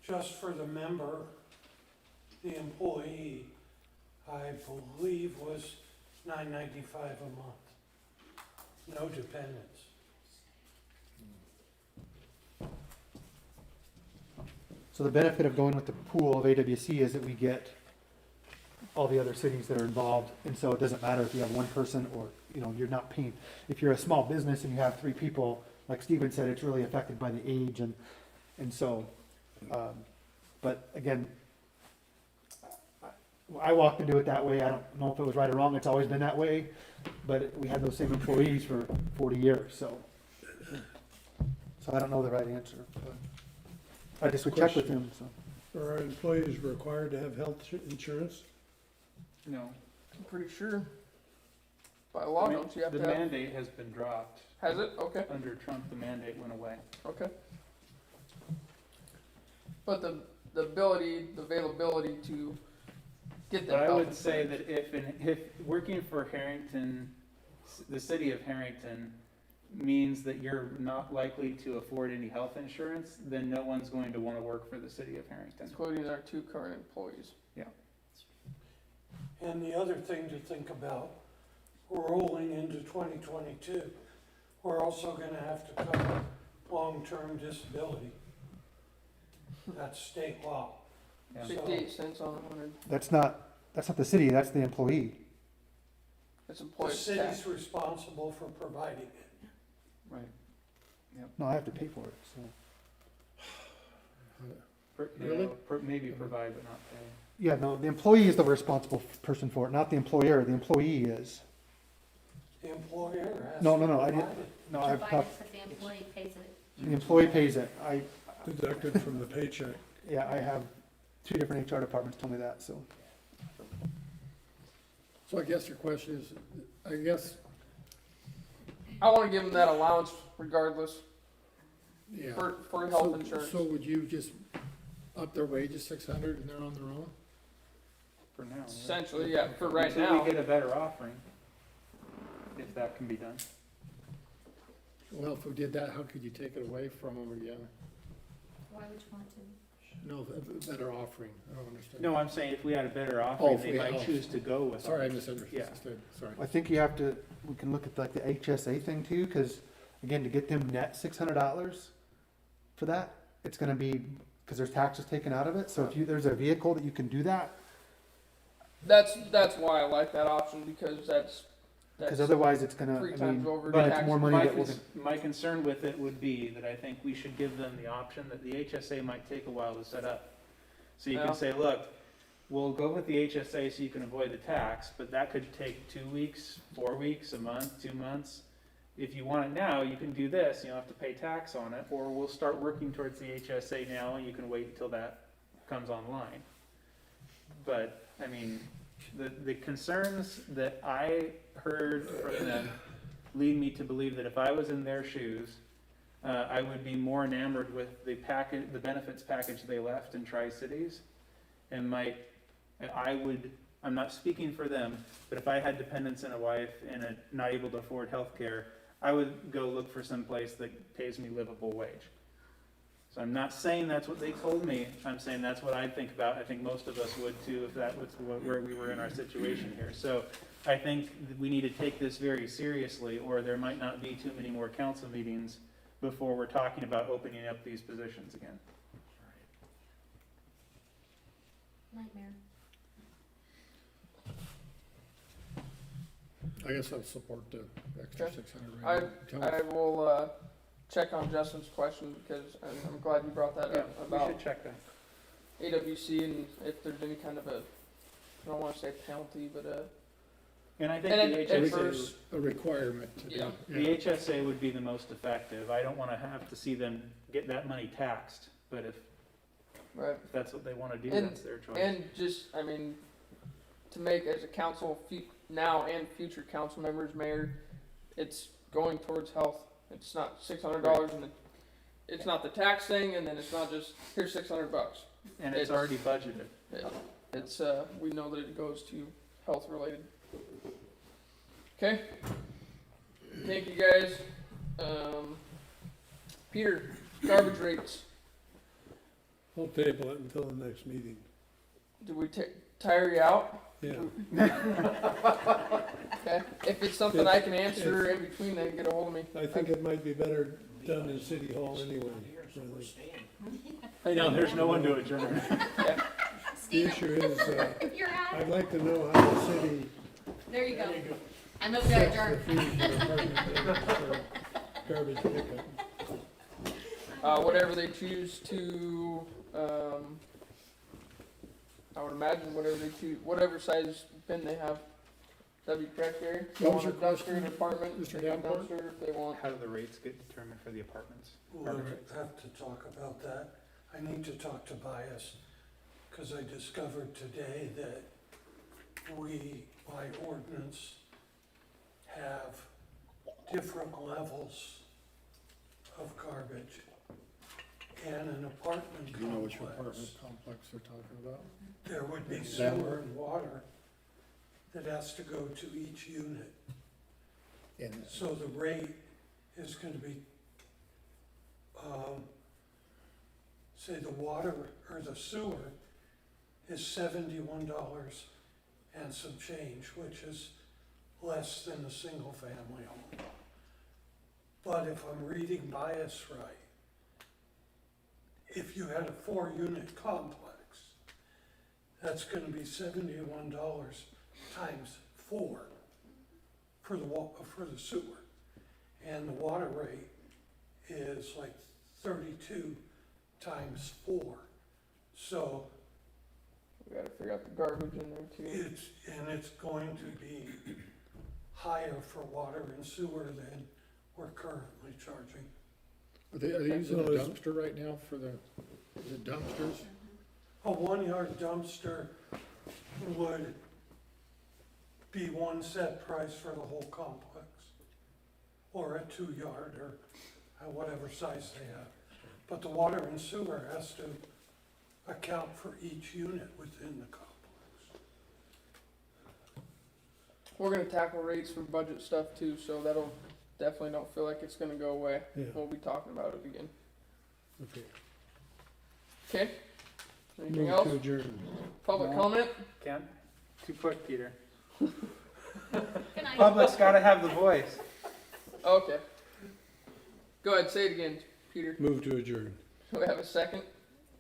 just for the member. The employee, I believe, was $9.95 a month. No dependents. So the benefit of going with the pool of AWC is that we get all the other cities that are involved, and so it doesn't matter if you have one person or, you're not paying. If you're a small business and you have 3 people, like Steven said, it's really affected by the age and so, but again, I walked into it that way. I don't know if it was right or wrong. It's always been that way, but we had those same employees for 40 years, so I don't know the right answer, but I just would check with him, so. Are our employees required to have health insurance? No. I'm pretty sure. By law, I mean, don't you have the to have, mandate has been dropped. has it? Okay, Under Trump, the mandate went away. okay. But the availability to get But that I health would say insurance. that if working for Harrington, the city of Harrington, means that you're not likely to afford any health insurance, then no one's going to want to work for the city of Harrington. Including our 2 current employees. And the other thing to think about, we're rolling into 2022. We're also gonna have to cover long-term disability. That's state law. Yeah. 58 cents on 100. That's not the city, that's the employee. It's The employee tax. city's responsible for providing it. Right. No, I have to pay for it, so. Really? Maybe provide but not pay. Yeah, no, the employee is the responsible person for it, not the employer. The employee is. The employer has No, to no, I provide didn't- it. No, I've provided talked, that the employee pays it. the employee pays it. Deducted from the paycheck. Yeah, I have 2 different HR departments tell me that, so. So I guess your question is, I guess, I wanna give them that allowance regardless yeah. for health So- insurance. So would you just up their wages 600 and they're on their own? For now. yeah. Essentially, yeah, for right Until now. we get a better offering, if that can be done. Well, if we did that, how could you take it away from them again? Why would you want to? No, a better offering, I don't understand. No, I'm saying if we had a better Oh, offering, if they we- might oh. choose to go with. Sorry, I ours. misunderstood, sorry. I think you have to, we can look at like the HSA thing too, cause again, to get them net $600 for that, it's gonna be, cause there's taxes taken out of it, so if there's a vehicle that you can do that, That's why I like that option, because that's cause otherwise it's gonna, 3 I times mean, over But the it's more tax. money my, that we're cons- my concern with it would be that I think we should give them the option that the HSA might take a while to set up. So you Yeah. can say, look, we'll go with the HSA so you can avoid the tax, but that could take 2 weeks, 4 weeks, a month, 2 months. If you want it now, you can do this, you don't have to pay tax on it, or we'll start working towards the HSA now, and you can wait until that comes online. But, I mean, the concerns that I heard from them lead me to believe that if I was in their shoes, I would be more enamored with the benefits package they left in Tri-Cities, and I'm not speaking for them, but if I had dependents and a wife and not able to afford health care, I would go look for some place that pays me livable wage. So I'm not saying that's what they told me, I'm saying that's what I think about. I think most of us would too, if that was where we were in our situation here. So I think that we need to take this very seriously, or there might not be too many more council meetings before we're talking about opening up these positions again. Nightmare. I guess I'll support the extra Okay. 600. I will, check on Justin's question, because I'm glad you brought that up We about should check that. AWC and if there's any kind of a, I don't wanna say penalty, but And I think And the at HSA, first- A requirement to do. Yeah. the HSA would be the most effective. I don't wanna have to see them get that money taxed, but if right. that's what they wanna do, And- that's their choice. And just, I mean, to make as a council, now and future council members, mayor, it's going towards health. It's not $600 and it's not the tax thing, and then it's not just, here's $600. And it's it's- already budgeted. It's, we know that it goes to health related. Okay? Thank you guys. Peter, garbage rates. We'll table it until the next meeting. Did we tire you out? Yeah. Okay, if it's something I can answer in between, then get a hold of me. I think it might be better done in City Hall anyway. Here's where we're staying. I know, there's no one to adjourn. The Steve, issue is, if you're at, I'd like to know how the city there you go. I move to sets the adjourn. fee for apartment for garbage pickup. Whatever they choose to, I would imagine whatever they choose, whatever size bin they have. That'd be correct, Gary? If they want a dumpster in an apartment, Mr. take a Davenport? dumpster if they want. How do the rates get determined for the apartments? We'll have to talk about that. I need to talk to Bias, because I discovered today that we, by ordinance, have different levels of garbage. And an apartment Do you know which apartment complex, complex they're talking about? there would be That sewer and water that has to go to each unit. And So the rate is gonna be, say the water or the sewer is $71 and some change, which is less than a single family home. But if I'm reading Bias right, if you had a 4-unit complex, that's gonna be $71 times 4 for the sewer. And the water rate is like 32 times 4. So We gotta figure out the garbage in there too. it's going to be higher for water and sewer than we're currently charging. Are they using a Well, it's- dumpster right now for the dumpsters? A 1-yard dumpster would be one set price for the whole complex, or a 2-yard, or whatever size they have. But the water and sewer has to account for each unit within the complex. We're gonna tackle rates for budget stuff too, so that'll definitely don't feel like it's gonna go away. Yeah. We'll be talking about it again. Okay. Okay? Anything Move else? to adjourn. Public No. comment? Ken? Too quick, Peter. Good night. Public's gotta have the voice. Okay. Go ahead, say it again, Peter. Move to adjourn. Do we have a second?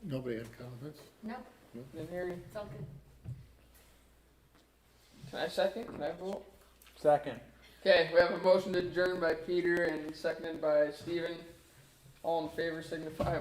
Nobody had comments? No, Didn't hear you. it's all good. Can I second? Can I vote? Second. Okay, we have a motion to adjourn by Peter and seconded by Steven. All in favor signify